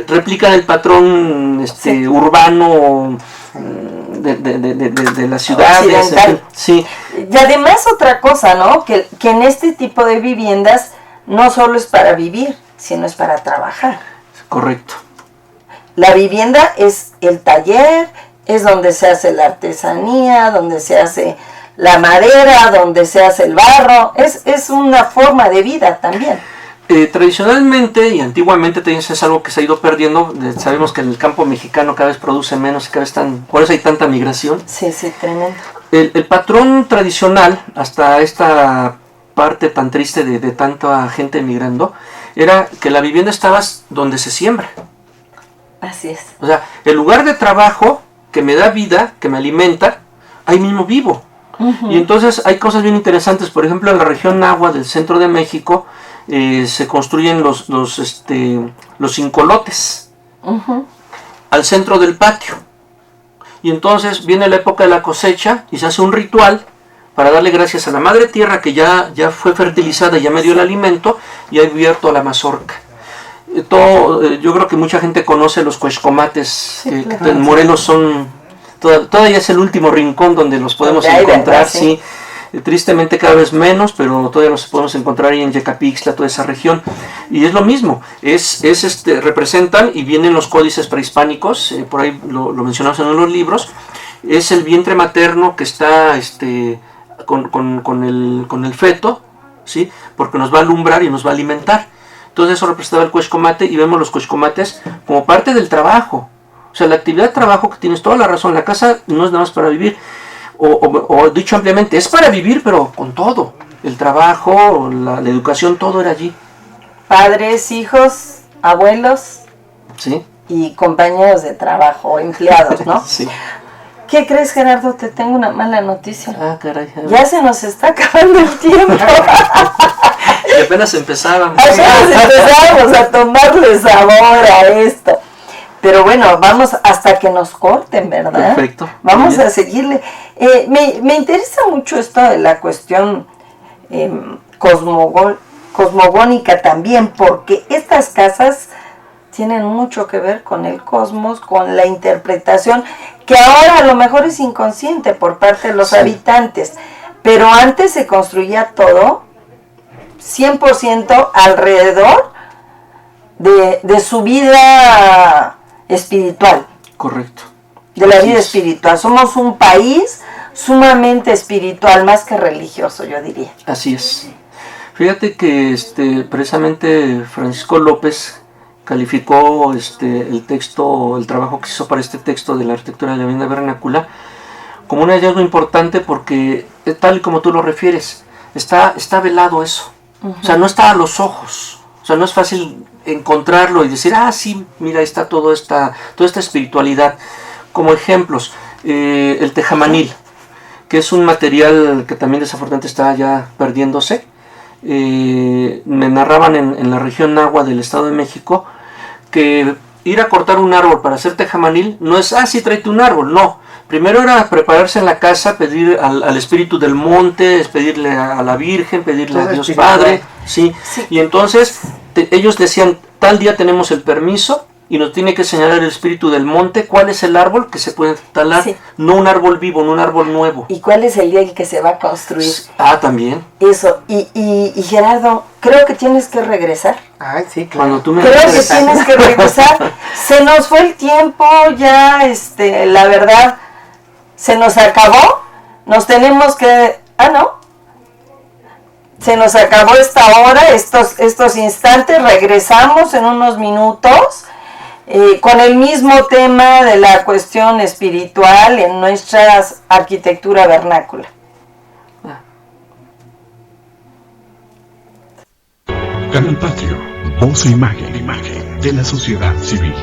replican el patrón urbano de las ciudades. Sí. Y además otra cosa, ¿no? Que en este tipo de viviendas no solo es para vivir, sino es para trabajar. Correcto. La vivienda es el taller, es donde se hace la artesanía, donde se hace la madera, donde se hace el barro. Es una forma de vida también. Tradicionalmente y antiguamente es algo que se ha ido perdiendo. Sabemos que el campo mexicano cada vez produce menos, por eso hay tanta migración. Sí, tremendo. El patrón tradicional, hasta esta parte tan triste de tanta gente emigrando, era que la vivienda estaba donde se siembra. Así es. O sea, el lugar de trabajo que me da vida, que me alimenta, ahí mismo vivo. Y entonces hay cosas bien interesantes. Por ejemplo, en la región Nahua del centro de México se construyen los incolotes al centro del patio. Y entonces viene la época de la cosecha y se hace un ritual para darle gracias a la madre tierra que ya fue fertilizada, ya me dio el alimento y ha abierto la mazorca. Yo creo que mucha gente conoce los cuexcomates, que en Morelos son, todavía es el último rincón donde los podemos encontrar, sí. Tristemente cada vez menos, pero todavía los podemos encontrar ahí en Yecapixtla, toda esa región. Y es lo mismo, representan, y vienen los códices prehispánicos, por ahí lo mencionamos en uno de los libros, es el vientre materno que está con el feto, ¿sí? Porque nos va a alumbrar y nos va a alimentar. Entonces eso representaba el cuexcomate, y vemos los cuexcomates como parte del trabajo. O sea, la actividad de trabajo, que tienes toda la razón, la casa no es nada más para vivir, o dicho ampliamente, es para vivir, pero con todo. El trabajo, la educación, todo era allí. Padres, hijos, abuelos, ¿sí? Y compañeros de trabajo, empleados, ¿no? Sí. ¿Qué crees, Gerardo? Te tengo una mala noticia. Ah, caray. Ya se nos está acabando el tiempo. Y apenas empezábamos. Apenas empezábamos a tomarle sabor a esto. Pero bueno, vamos hasta que nos corten, ¿verdad? Perfecto. Vamos a seguirle. Me interesa mucho esto de la cuestión cosmogónica también, porque estas casas tienen mucho que ver con el cosmos, con la interpretación, que ahora a lo mejor es inconsciente por parte de los habitantes, pero antes se construía todo 100% alrededor de su vida espiritual. Correcto. De la vida espiritual. Somos un país sumamente espiritual, más que religioso, yo diría. Así es. Fíjate que precisamente Francisco López calificó el trabajo que se hizo para este texto de la arquitectura de la vivienda vernácula como un hallazgo importante, porque tal y como tú lo refieres, está velado eso. O sea, no está a los ojos. O sea, no es fácil encontrarlo y decir, sí, mira, ahí está toda esta espiritualidad. Como ejemplos, el tejamanil, que es un material que también desafortunadamente está ya perdiéndose. Me narraban en la región Nahua del Estado de México que ir a cortar un árbol para hacer tejamanil no es, sí, tráete un árbol, no. Primero era prepararse en la casa, pedir al espíritu del monte, pedirle a la Virgen, pedirle a Dios Padre, ¿sí? Y entonces ellos decían, tal día tenemos el permiso y nos tiene que señalar el espíritu del monte cuál es el árbol que se puede talar, no un árbol vivo, no un árbol nuevo. ¿Y cuál es el día en que se va a construir? También. Eso, y Gerardo, creo que tienes que regresar. Ay, sí, claro. Cuando tú me creo que tienes que regresar. Se nos fue el tiempo, ya, la verdad, se nos acabó. Nos tenemos que... no. Se nos acabó esta hora, estos instantes. Regresamos en unos minutos con el mismo tema de la cuestión espiritual en nuestra arquitectura vernácula. Canal Patrio, voz e imagen de la sociedad civil.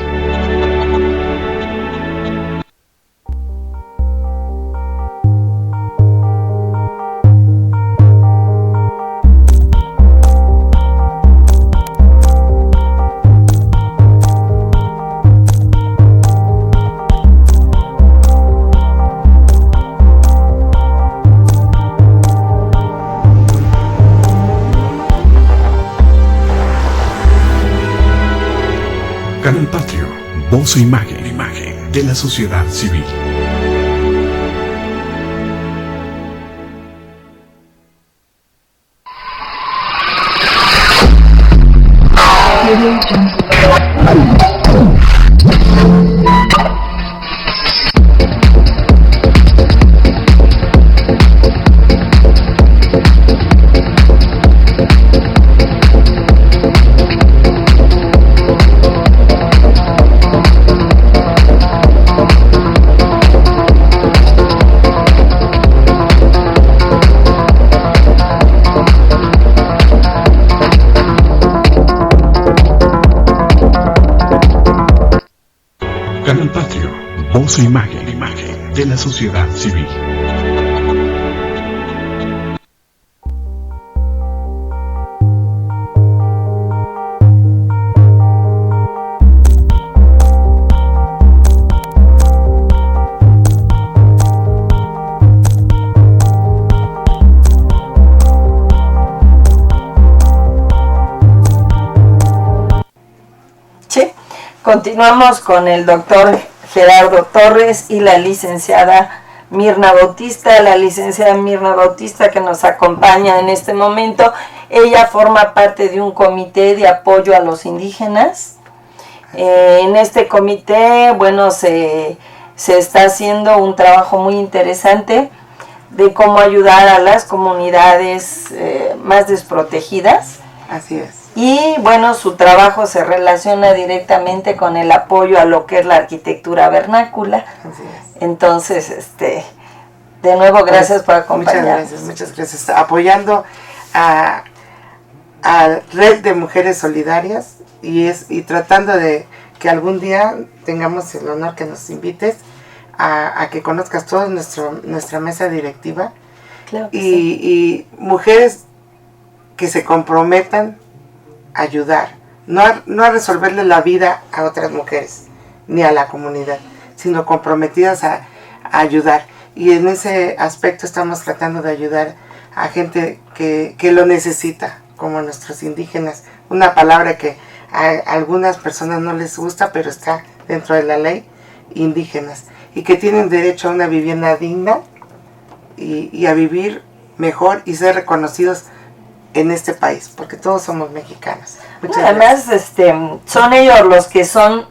Canal Patrio, voz e imagen de la sociedad civil. Canal Patrio, voz e imagen de la sociedad civil. continuamos con el doctor Gerardo Torres y la licenciada Mirna Bautista. La licenciada Mirna Bautista, que nos acompaña en este momento, ella forma parte de un comité de apoyo a los indígenas. En este comité, bueno, se está haciendo un trabajo muy interesante de cómo ayudar a las comunidades más desprotegidas. Así es. Y bueno, su trabajo se relaciona directamente con el apoyo a lo que es la arquitectura vernácula. Así es. Entonces, de nuevo, gracias por acompañarnos. Muchas gracias. Apoyando a Red de Mujeres Solidarias y tratando de que algún día tengamos el honor que nos invites a que conozcas toda nuestra mesa directiva. Claro que sí. Y mujeres que se comprometan a ayudar, no a resolverle la vida a otras mujeres ni a la comunidad, sino comprometidas a ayudar. Y en ese aspecto estamos tratando de ayudar a gente que lo necesita, como nuestros indígenas, una palabra que a algunas personas no les gusta, pero está dentro de la ley, indígenas, y que tienen derecho a una vivienda digna y a vivir mejor y ser reconocidos en este país, porque todos somos mexicanos. Además, son ellos los que son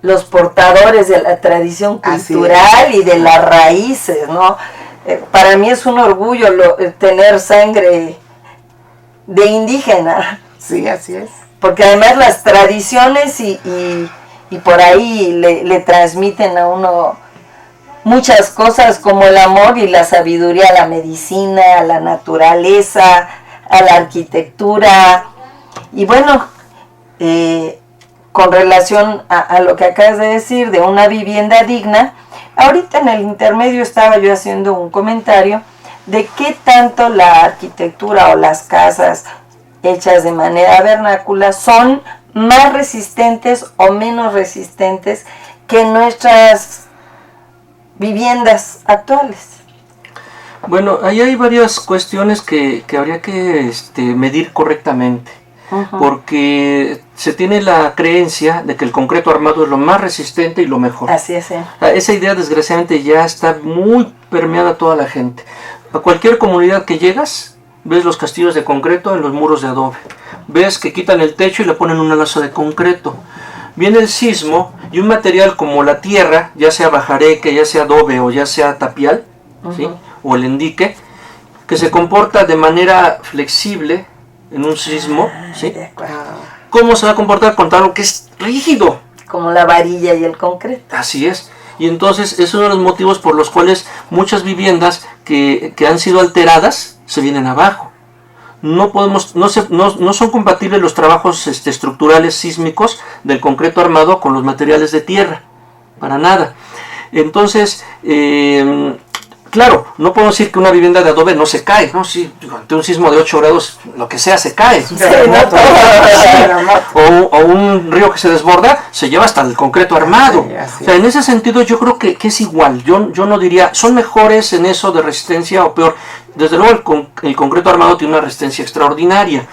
los portadores de la tradición cultural y de las raíces, ¿no? Para mí es un orgullo tener sangre de indígena. Sí, así es. Porque además las tradiciones y por ahí le transmiten a uno muchas cosas como el amor y la sabiduría a la medicina, a la naturaleza, a la arquitectura. Y bueno, con relación a lo que acabas de decir de una vivienda digna, ahorita en el intermedio estaba yo haciendo un comentario de qué tanto la arquitectura o las casas hechas de manera vernácula son más resistentes o menos resistentes que nuestras viviendas actuales. Bueno, ahí hay varias cuestiones que habría que medir correctamente, porque se tiene la creencia de que el concreto armado es lo más resistente y lo mejor. Así es. Esa idea desgraciadamente ya está muy permeada a toda la gente. A cualquier comunidad que llegas, ves los castillos de concreto en los muros de adobe. Ves que quitan el techo y le ponen una losa de concreto. Viene el sismo y un material como la tierra, ya sea bajareque, ya sea adobe o ya sea tapial, ¿sí? O el endique, que se comporta de manera flexible en un sismo, ¿sí? ¿Cómo se va a comportar con algo que es rígido? Como la varilla y el concreto. Así es. Y entonces es uno de los motivos por los cuales muchas viviendas que han sido alteradas se vienen abajo. No son compatibles los trabajos estructurales sísmicos del concreto armado con los materiales de tierra, para nada. Entonces, claro, no podemos decir que una vivienda de adobe no se cae, ¿no? Si ante un sismo de 8 grados, lo que sea se cae. Sí, o un río que se desborda, se lleva hasta el concreto armado. O sea, en ese sentido yo creo que es igual. Yo no diría, son mejores en eso de resistencia o peor. Desde luego el concreto armado tiene una resistencia extraordinaria,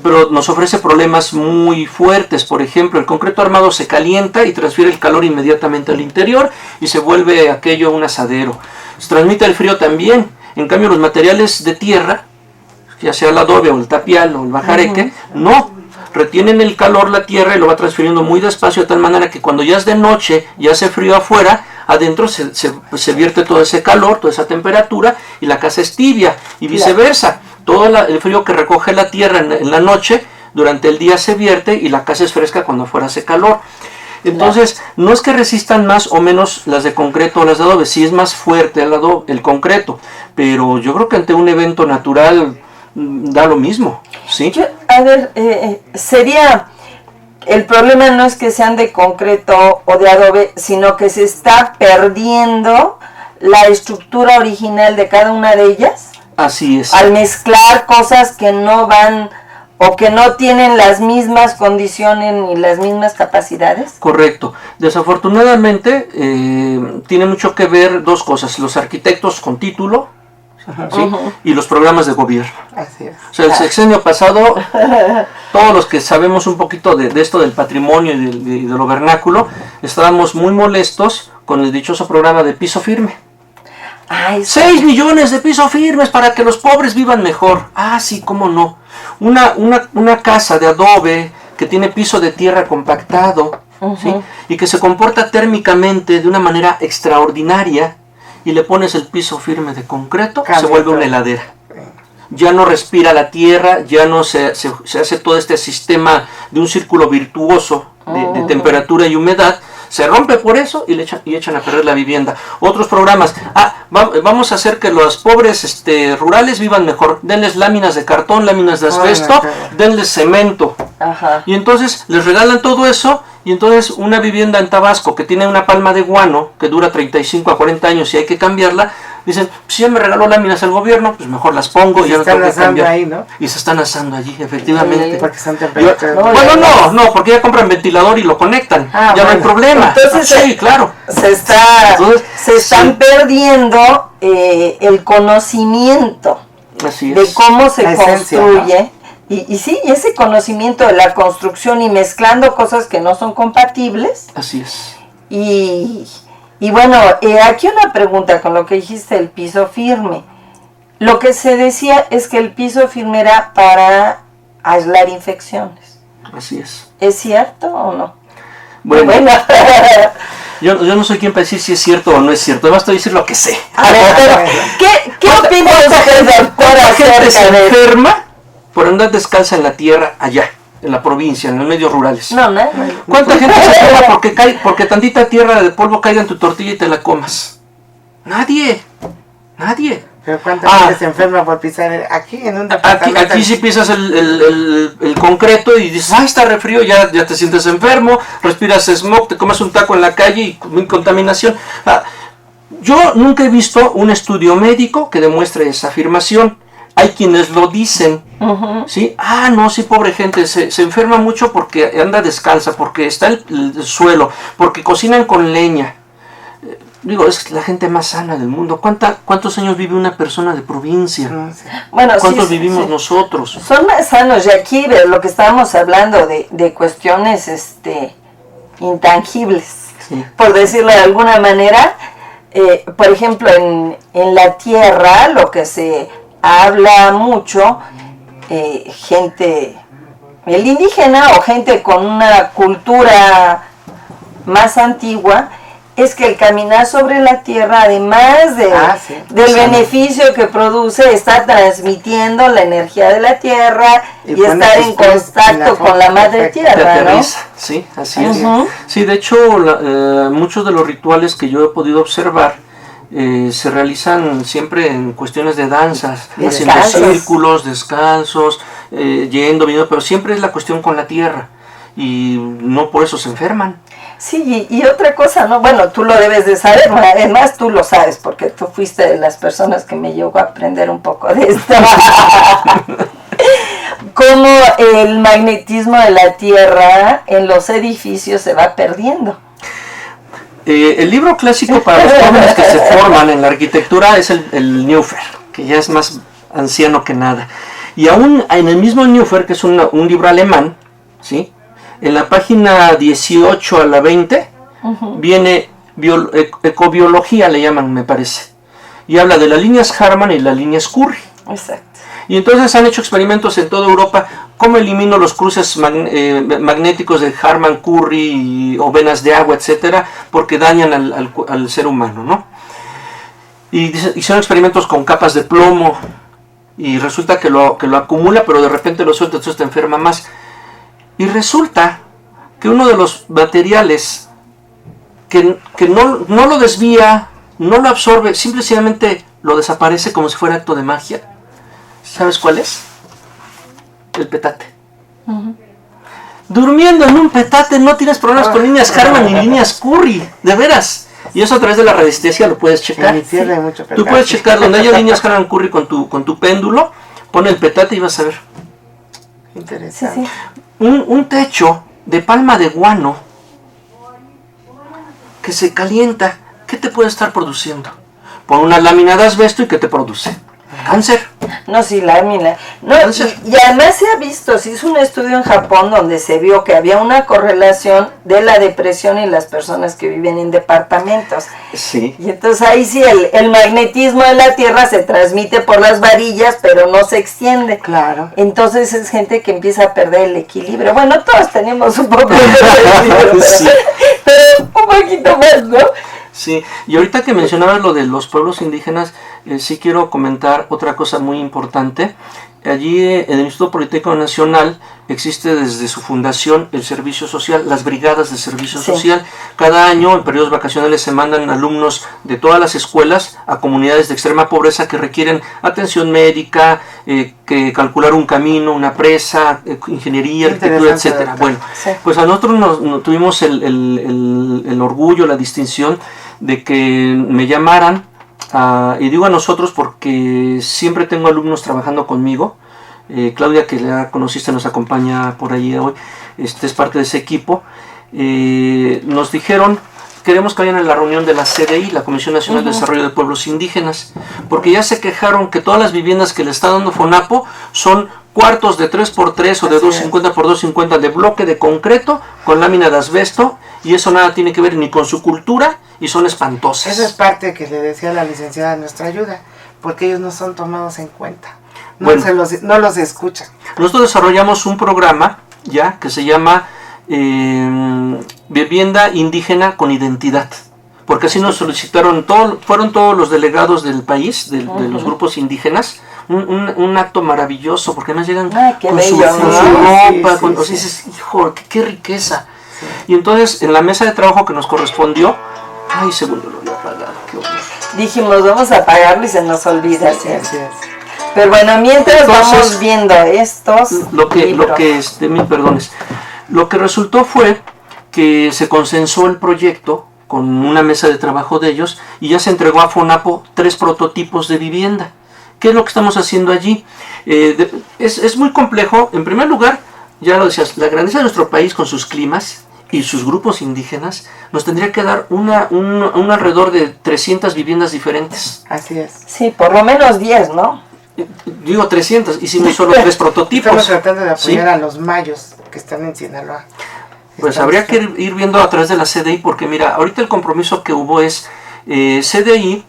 pero nos ofrece problemas muy fuertes. Por ejemplo, el concreto armado se calienta y transfiere el calor inmediatamente al interior y se vuelve aquello un asadero. Se transmite el frío también. En cambio, los materiales de tierra, ya sea el adobe o el tapial o el bajareque, no. Retienen el calor la tierra y lo va transfiriendo muy despacio, de tal manera que cuando ya es de noche y hace frío afuera, adentro se vierte todo ese calor, toda esa temperatura, y la casa es tibia, y viceversa. Todo el frío que recoge la tierra en la noche, durante el día se vierte, y la casa es fresca cuando afuera hace calor. Entonces, no es que resistan más o menos las de concreto o las de adobe, sí es más fuerte el concreto, pero yo creo que ante un evento natural da lo mismo, ¿sí? Sería... El problema no es que sean de concreto o de adobe, sino que se está perdiendo la estructura original de cada una de ellas. Así es. Al mezclar cosas que no van o que no tienen las mismas condiciones ni las mismas capacidades. Correcto. Desafortunadamente tiene mucho que ver dos cosas. Los arquitectos con título, ¿sí? Y los programas de gobierno. Así es. O sea, el sexenio pasado, todos los que sabemos un poquito de esto del patrimonio y de lo vernáculo, estábamos muy molestos con el dichoso programa de Piso Firme. Ay, 6 millones de pisos firmes para que los pobres vivan mejor. Ah, sí, cómo no. Una casa de adobe que tiene piso de tierra compactado, ¿sí? Y que se comporta térmicamente de una manera extraordinaria, y le pones el piso firme de concreto, se vuelve una heladera. Ya no respira la tierra, ya no se hace todo este sistema de un círculo virtuoso de temperatura y humedad. Se rompe por eso y echan a perder la vivienda. Otros programas, vamos a hacer que los pobres rurales vivan mejor. Denles láminas de cartón, láminas de asbesto, denles cemento. Ajá. Y entonces les regalan todo eso, y entonces una vivienda en Tabasco que tiene una palma de guano que dura 35 a 40 años y hay que cambiarla, dicen, si ya me regaló láminas el gobierno, pues mejor las pongo y ya no tengo que cambiar. Ahí, ¿no? Y se están asando allí, efectivamente. Sí, porque son temperaturas. No, porque ya compran ventilador y lo conectan. Ya no hay problema. Entonces, sí, claro. Se están perdiendo el conocimiento Así de es. cómo se La esencia, construye. ¿no? Y sí, ese conocimiento de la construcción y mezclando cosas que no son compatibles. Así es. Y bueno, aquí una pregunta con lo que dijiste del piso firme. Lo que se decía es que el piso firme era para aislar infecciones. Así es. ¿Es cierto o no? Bueno, yo no soy quien para decir si es cierto o no es cierto. Además, te voy a decir lo que sé. A ver, pero, ¿qué opina usted, doctora, ¿Cuánta gente se acerca de eso? enferma por andar descalza en la tierra allá, en la provincia, en los medios rurales? No. ¿Cuánta gente se enferma porque tantita tierra de polvo caiga en tu tortilla y te la comas? Nadie. Pero ¿cuánta gente se enferma por pisar aquí en un departamento? Aquí si pisas el concreto y dices, está re frío, ya te sientes enfermo, respiras smog, te comes un taco en la calle y contaminación. Yo nunca he visto un estudio médico que demuestre esa afirmación. Hay quienes lo dicen, ¿sí? No, sí, pobre gente, se enferma mucho porque anda descalza, porque está el suelo, porque cocinan con leña. Digo, es la gente más sana del mundo. ¿Cuántos años vive una persona de provincia? No sé. Bueno, ¿Cuántos vivimos nosotros? Son más sanos, y aquí de lo que estábamos hablando de cuestiones intangibles, Sí. por decirlo de alguna manera. Por ejemplo, en la tierra, lo que se habla mucho, gente, el indígena o gente con una cultura más antigua, es que el caminar sobre la tierra, además del beneficio que produce, está transmitiendo la energía de la tierra y estar en contacto con la madre tierra, ¿no? Sí, así es. Sí, de hecho, muchos de los rituales que yo he podido observar se realizan siempre en cuestiones de danzas, haciendo círculos, descansos, viniendo, pero siempre es la cuestión con la tierra, y no por eso se enferman. Sí, y otra cosa, ¿no? Bueno, tú lo debes de saber, además tú lo sabes, porque tú fuiste de las personas que me llevó a aprender un poco de esto. Cómo el magnetismo de la Tierra en los edificios se va perdiendo. El libro clásico para los jóvenes que se forman en la arquitectura es el Neufer, que ya es más anciano que nada. Y aún en el mismo Neufer, que es un libro alemán, ¿sí? En la página 18 a la 20 viene ecobiología, le llaman, me parece. Y habla de las líneas Harman y las líneas Curry. Exacto. Y entonces han hecho experimentos en toda Europa. ¿Cómo elimino los cruces magnéticos de Harman, Curry o venas de agua, etcétera? Porque dañan al ser humano, ¿no? Y hicieron experimentos con capas de plomo. Y resulta que lo acumula, pero de repente lo suelta, entonces te enferma más. Y resulta que uno de los materiales que no lo desvía, no lo absorbe, simplemente lo desaparece como si fuera acto de magia. ¿Sabes cuál es? El petate. Durmiendo en un petate no tienes problemas con líneas Harman ni líneas Curry, de veras. Y eso a través de la radiestesia lo puedes checar. En mi tierra hay mucho petate. Tú puedes checar donde haya líneas Harman Curry con tu péndulo, pon el petate y vas a ver. Interesante. Sí. Un techo de palma de guano que se calienta, ¿qué te puede estar produciendo? Pon una lámina de asbesto y ¿qué te produce? cáncer. No, sí, lámina. No, y además se ha visto, se hizo un estudio en Japón donde se vio que había una correlación de la depresión y las personas que viven en departamentos. Sí. Y entonces ahí sí el magnetismo de la Tierra se transmite por las varillas, pero no se extiende. Claro. Entonces es gente que empieza a perder el equilibrio. Bueno, todos tenemos un poco de equilibrio, Sí. pero un poquito más, ¿no? Sí, y ahorita que mencionabas lo de los pueblos indígenas, sí quiero comentar otra cosa muy importante. Allí en el Instituto Politécnico Nacional existe desde su fundación el servicio social, las brigadas de servicio social. Cada año en periodos vacacionales se mandan alumnos de todas las escuelas a comunidades de extrema pobreza que requieren atención médica, que calcular un camino, una presa, ingeniería, arquitectura, etcétera. Bueno, pues a nosotros tuvimos el orgullo, la distinción de que me llamaran. Y digo a nosotros porque siempre tengo alumnos trabajando conmigo. Claudia, que la conociste, nos acompaña por ahí hoy, es parte de ese equipo. Nos dijeron, queremos que vayan a la reunión de la CDI, la Comisión Nacional de Desarrollo de Pueblos Indígenas, porque ya se quejaron que todas las viviendas que le está dando FONAPO son cuartos de 3x3 o de 250x250 de bloque de concreto con lámina de asbesto, y eso nada tiene que ver ni con su cultura y son espantosas. Eso es parte que le decía la licenciada nuestra ayuda, porque ellos no son tomados en cuenta, no, bueno, no los escuchan. Nosotros desarrollamos un programa ya que se llama Vivienda Indígena con Identidad, porque así nos solicitaron, fueron todos los delegados del país, de los grupos indígenas. Un acto maravilloso, porque además llegan con su ropa, o sea, dices, hijo, qué riqueza. Sí. Y entonces en la mesa de trabajo que nos correspondió, ay, segundo lo voy a apagar, qué horror. Dijimos, vamos a apagarlo y se nos olvida. Sí, sí. Pero bueno, mientras entonces, vamos viendo estos lo que resultó fue que se consensó el proyecto con una mesa de trabajo de ellos y ya se entregó a FONAPO 3 prototipos de vivienda. ¿Qué es lo que estamos haciendo allí? Es muy complejo. En primer lugar, ya lo decías, la grandeza de nuestro país con sus climas y sus grupos indígenas nos tendría que dar un alrededor de 300 viviendas diferentes. Así es. Sí, por lo menos 10, ¿no? Digo 300, hicimos solo 3 prototipos. Estamos tratando de apoyar a los mayos que están en Sinaloa. Pues habría que ir viendo a través de la CDI, porque mira, ahorita el compromiso que hubo es CDI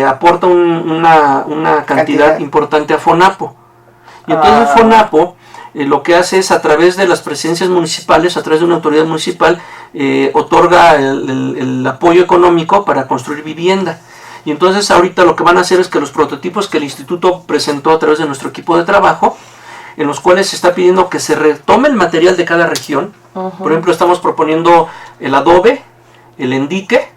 aporta una cantidad importante a FONAPO. Y entonces FONAPO lo que hace es, a través de las presidencias municipales, a través de una autoridad municipal, otorga el apoyo económico para construir vivienda. Y entonces ahorita lo que van a hacer es que los prototipos que el instituto presentó a través de nuestro equipo de trabajo, en los cuales se está pidiendo que se retome el material de cada región. Por ejemplo, estamos proponiendo el adobe, el endique.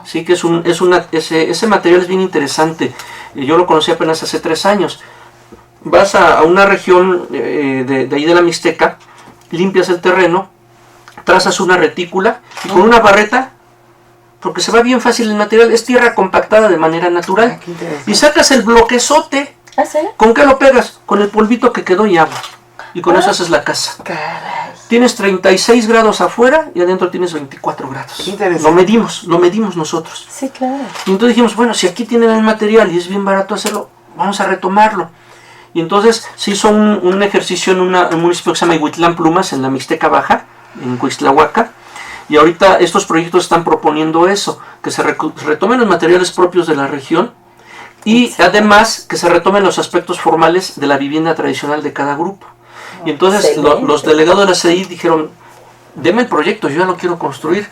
Sí, que ese material es bien interesante. Yo lo conocí apenas hace 3 años. Vas a una región de ahí de la Mixteca, limpias el terreno, trazas una retícula y con una barreta, porque se va bien fácil el material, es tierra compactada de manera natural, y sacas el bloquezote. ¿Ah, sí? ¿Con qué lo pegas? Con el polvito que quedó y agua, y con eso haces la casa. Caray. Tienes 36 grados afuera y adentro tienes 24 grados. Lo medimos nosotros. Sí, claro. Y entonces dijimos, bueno, si aquí tienen el material y es bien barato hacerlo, vamos a retomarlo. Y entonces se hizo un ejercicio en un municipio que se llama Ihuitlán Plumas, en la Mixteca Baja, en Cuixtlahuaca. Y ahorita estos proyectos están proponiendo eso, que se retomen los materiales propios de la región y además que se retomen los aspectos formales de la vivienda tradicional de cada grupo. Y entonces los delegados de la CDI dijeron, deme el proyecto, yo ya lo quiero construir.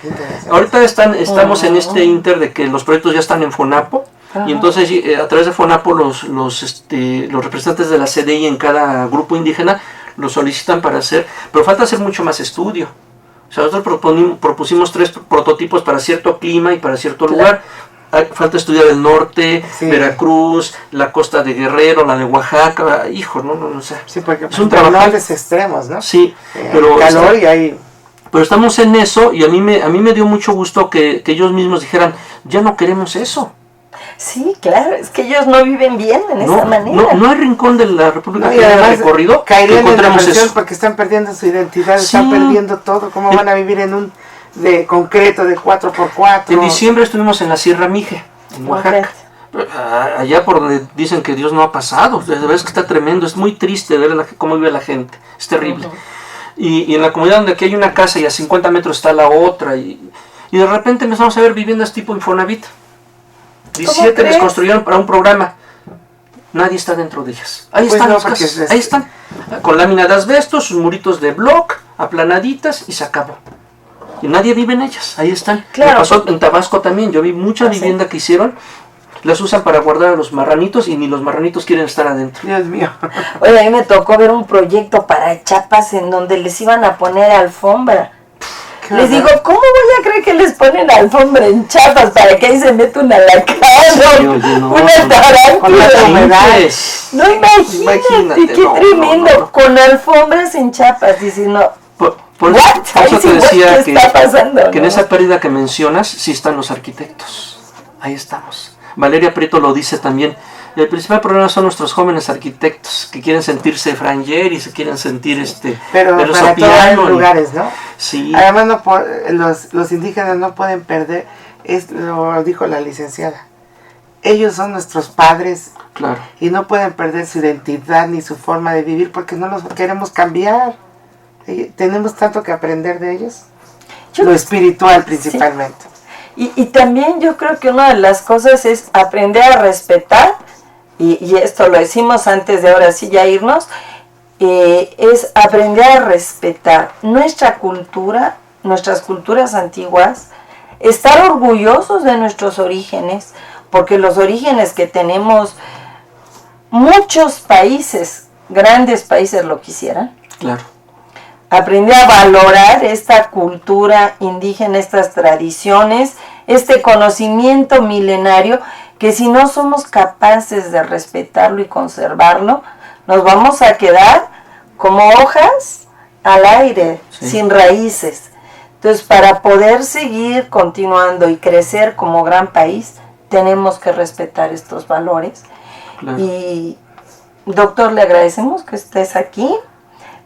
Ahorita estamos en este inter de que los proyectos ya están en FONAPO. Y entonces a través de FONAPO los representantes de la CDI en cada grupo indígena lo solicitan para hacer, pero falta hacer mucho más estudio. O sea, nosotros propusimos 3 prototipos para cierto clima y para cierto lugar. Falta estudiar el norte, Veracruz, la costa de Guerrero, la de Oaxaca. Hijo, no sé. Sí, porque es un trabajo extremos, ¿no? Sí, pero calor y ahí. Pero estamos en eso y a mí me dio mucho gusto que ellos mismos dijeran, ya no queremos eso. Sí, claro, es que ellos no viven bien en esa manera. No hay rincón de la República que haya recorrido que encontremos eso. Porque están perdiendo su identidad, están perdiendo todo. ¿Cómo van a vivir en un de concreto de 4x4? En diciembre estuvimos en la Sierra Mije, en Oaxaca. allá por donde dicen que Dios no ha pasado. La verdad es que está tremendo, es muy triste ver cómo vive la gente, es terrible. Y en la comunidad donde aquí hay una casa y a 50 metros está la otra, y de repente empezamos a ver viviendas tipo Infonavit. 17 les construyeron para un programa. Nadie está dentro de ellas. Ahí están las casas, ahí están. Con lámina de asbesto, sus muritos de bloc, aplanaditas, y se acabó. Y nadie vive en ellas, ahí están. Claro. Me pasó en Tabasco también, yo vi mucha vivienda que hicieron, las usan para guardar a los marranitos y ni los marranitos quieren estar adentro. Dios mío. Oye, a mí me tocó ver un proyecto para Chiapas en donde les iban a poner alfombra. Les digo, ¿cómo voy a creer que les ponen alfombra en Chiapas para que ahí se meta una lacada, una tarántula? No, imagínate, qué tremendo, no. Con alfombras en Chiapas, diciendo, por eso te decía que en esa pérdida que mencionas, sí están los arquitectos, ahí estamos. Valeria Prieto lo dice también. El principal problema son nuestros jóvenes arquitectos que quieren sentirse Frangé y se quieren sentir pero para todos los lugares, ¿no? Sí. Además los indígenas no pueden perder, lo dijo la licenciada. Ellos son nuestros padres. Claro. Y no pueden perder su identidad ni su forma de vivir porque no los queremos cambiar. Tenemos tanto que aprender de ellos. Lo espiritual principalmente. Sí. Y también yo creo que una de las cosas es aprender a respetar. Y esto lo decimos antes de ahora sí ya irnos, es aprender a respetar nuestra cultura, nuestras culturas antiguas, estar orgullosos de nuestros orígenes, porque los orígenes que tenemos, muchos países, grandes países lo quisieran. Claro. Aprender a valorar esta cultura indígena, estas tradiciones, este conocimiento milenario, que si no somos capaces de respetarlo y conservarlo, nos vamos a quedar como hojas al aire, sin raíces. Entonces, para poder seguir continuando y crecer como gran país, tenemos que respetar estos valores. Claro. Y, doctor, le agradecemos que estés aquí.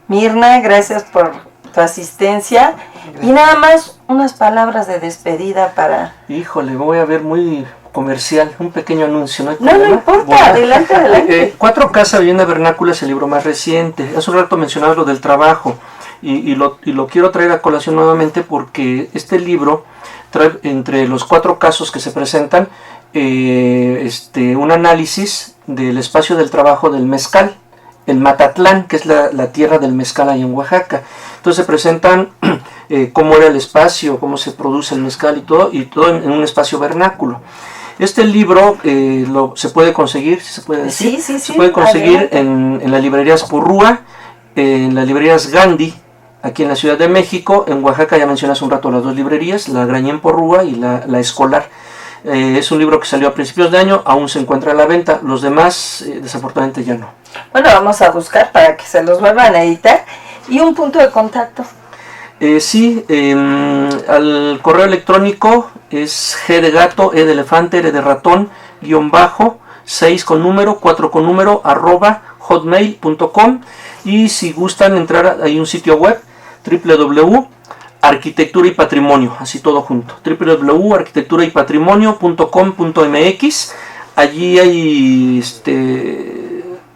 Mirna, gracias por tu asistencia. Gracias. Y nada más unas palabras de despedida para... Híjole, voy a ver muy... comercial, un pequeño anuncio, ¿no? No importa, bueno, adelante. 4 Casa Vivienda Vernácula es el libro más reciente. Hace un rato mencionabas lo del trabajo y lo quiero traer a colación nuevamente porque este libro trae entre los 4 casos que se presentan un análisis del espacio del trabajo del mezcal, el Matatlán, que es la tierra del mezcal ahí en Oaxaca. Entonces se presentan cómo era el espacio, cómo se produce el mezcal y todo en un espacio vernáculo. Este libro se puede conseguir, ¿se puede decir? Sí. Se puede conseguir en las librerías Purrúa, en las librerías Gandhi, aquí en la Ciudad de México. En Oaxaca ya mencioné hace un rato las 2 librerías, la Grañén Porrúa y la Escolar. Es un libro que salió a principios de año, aún se encuentra a la venta. Los demás, desafortunadamente, ya no. Bueno, vamos a buscar para que se los vuelvan a editar. ¿Y un punto de contacto? Al correo electrónico es G de gato, E de elefante, R de ratón, _, 6 con número, 4 con número, @hotmail.com. Y si gustan entrar, hay un sitio web, www.arquitectura y patrimonio, así todo junto, www.arquitecturaypatrimonio.com.mx. Allí hay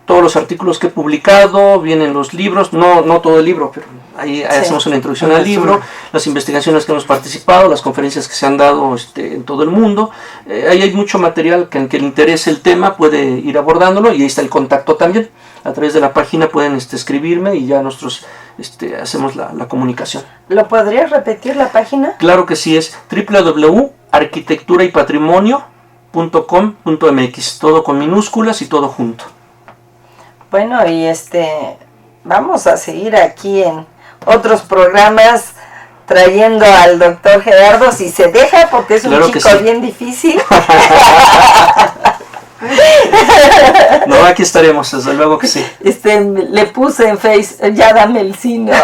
todos los artículos que he publicado, vienen los libros, no todo el libro, pero ahí hacemos una introducción al libro, las investigaciones que hemos participado, las conferencias que se han dado en todo el mundo. Ahí hay mucho material que le interese el tema puede ir abordándolo, y ahí está el contacto también. A través de la página pueden escribirme y ya nosotros hacemos la comunicación. ¿Lo podrías repetir la página? Claro que sí, es www.arquitecturaypatrimonio.com.mx, todo con minúsculas y todo junto. Bueno, y vamos a seguir aquí en otros programas trayendo al doctor Gerardo, si se deja, porque es un chico bien difícil. No, aquí estaremos, desde luego que sí. Le puse en Face, ya dame el sí, ¿no? Ya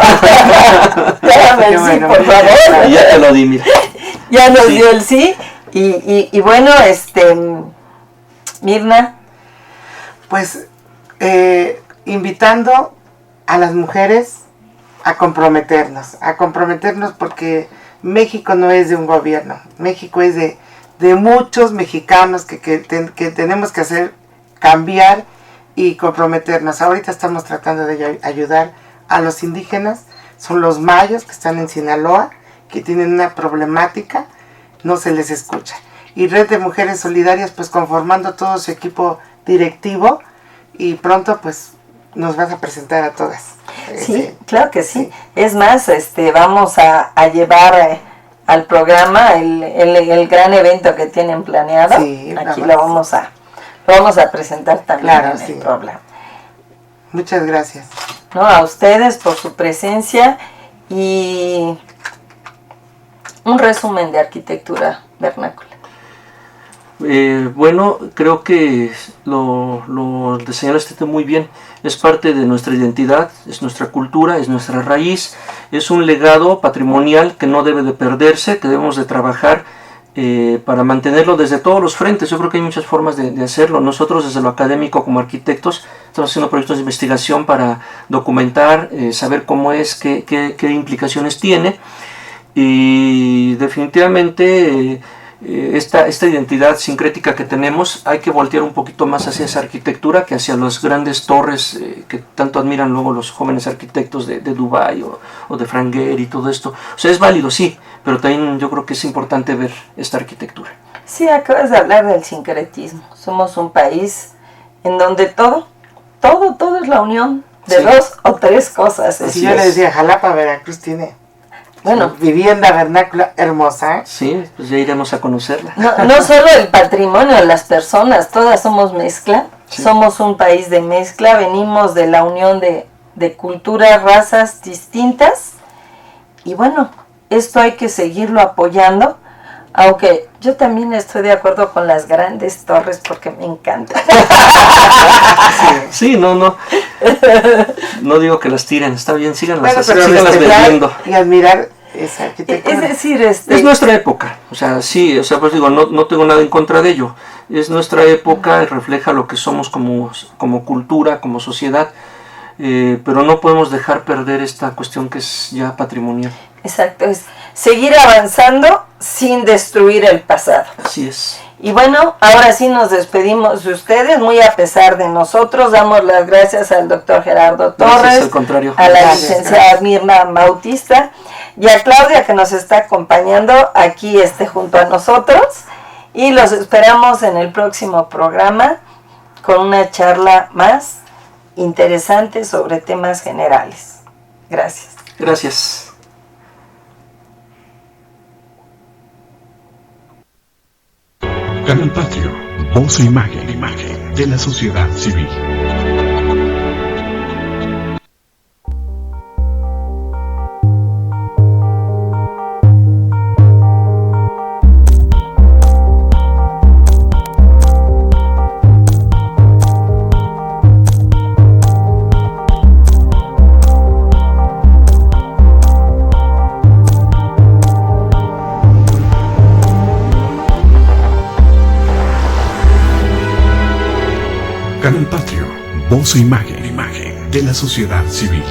dame el sí, por favor. Ya te lo di, mira. Ya nos dio el sí. Y bueno, Mirna. Pues invitando a las mujeres a comprometernos porque México no es de un gobierno, México es de de muchos mexicanos que tenemos que hacer cambiar y comprometernos. Ahorita estamos tratando de ayudar a los indígenas, son los mayos que están en Sinaloa, que tienen una problemática, no se les escucha. Y Red de Mujeres Solidarias, pues conformando todo su equipo directivo, y pronto pues nos vas a presentar a todas. Sí, claro que sí. Es más, vamos a llevar al programa el gran evento que tienen planeado. Sí, aquí lo vamos a presentar también en el programa. Muchas gracias. No, a ustedes por su presencia y un resumen de arquitectura vernácula. Bueno, creo que lo señalaste muy bien. Es parte de nuestra identidad, es nuestra cultura, es nuestra raíz, es un legado patrimonial que no debe de perderse, que debemos de trabajar para mantenerlo desde todos los frentes. Yo creo que hay muchas formas de hacerlo. Nosotros desde lo académico como arquitectos estamos haciendo proyectos de investigación para documentar, saber cómo es, qué implicaciones tiene, y definitivamente esta identidad sincrética que tenemos hay que voltear un poquito más hacia esa arquitectura que hacia las grandes torres que tanto admiran luego los jóvenes arquitectos de Dubái o de Frank Gehry y todo esto. O sea, es válido, sí, pero también yo creo que es importante ver esta arquitectura. Sí, acabas de hablar del sincretismo. Somos un país en donde todo es la unión de dos o tres cosas. Sí, yo le decía, Jalapa, Veracruz tiene vivienda vernácula hermosa. Sí, pues ya iremos a conocerla. No solo el patrimonio de las personas, todas somos mezcla. Sí. Somos un país de mezcla, venimos de la unión de culturas, razas distintas. Y bueno, esto hay que seguirlo apoyando, aunque yo también estoy de acuerdo con las grandes torres porque me encantan. Sí, no digo que las tiren, está bien, síganlas vendiendo. Y admirar esa arquitectura. Es decir, es nuestra época, o sea, sí, o sea, pues digo, no tengo nada en contra de ello. Es nuestra época, refleja lo que somos como cultura, como sociedad, pero no podemos dejar perder esta cuestión que es ya patrimonial. Exacto, es seguir avanzando sin destruir el pasado. Así es. Y bueno, ahora sí nos despedimos de ustedes, muy a pesar de nosotros. Damos las gracias al doctor Gerardo Torres, gracias, al contrario. A la licenciada Mirna Bautista y a Claudia, que nos está acompañando aquí junto a nosotros. Y los esperamos en el próximo programa con una charla más interesante sobre temas generales. Gracias. Gracias. Canal Patrio, voz e imagen de la sociedad civil. Canal Patrio, voz e imagen de la sociedad civil.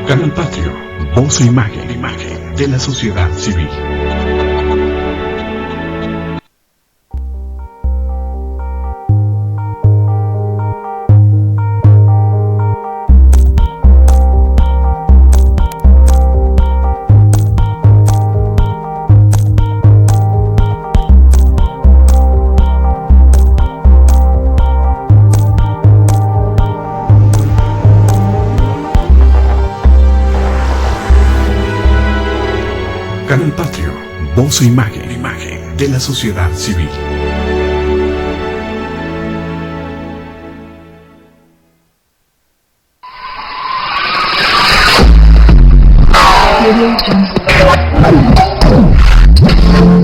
Canal Patrio, voz e imagen de la sociedad civil. Canal Patrio, voz e imagen de la sociedad civil. Audio Jungle.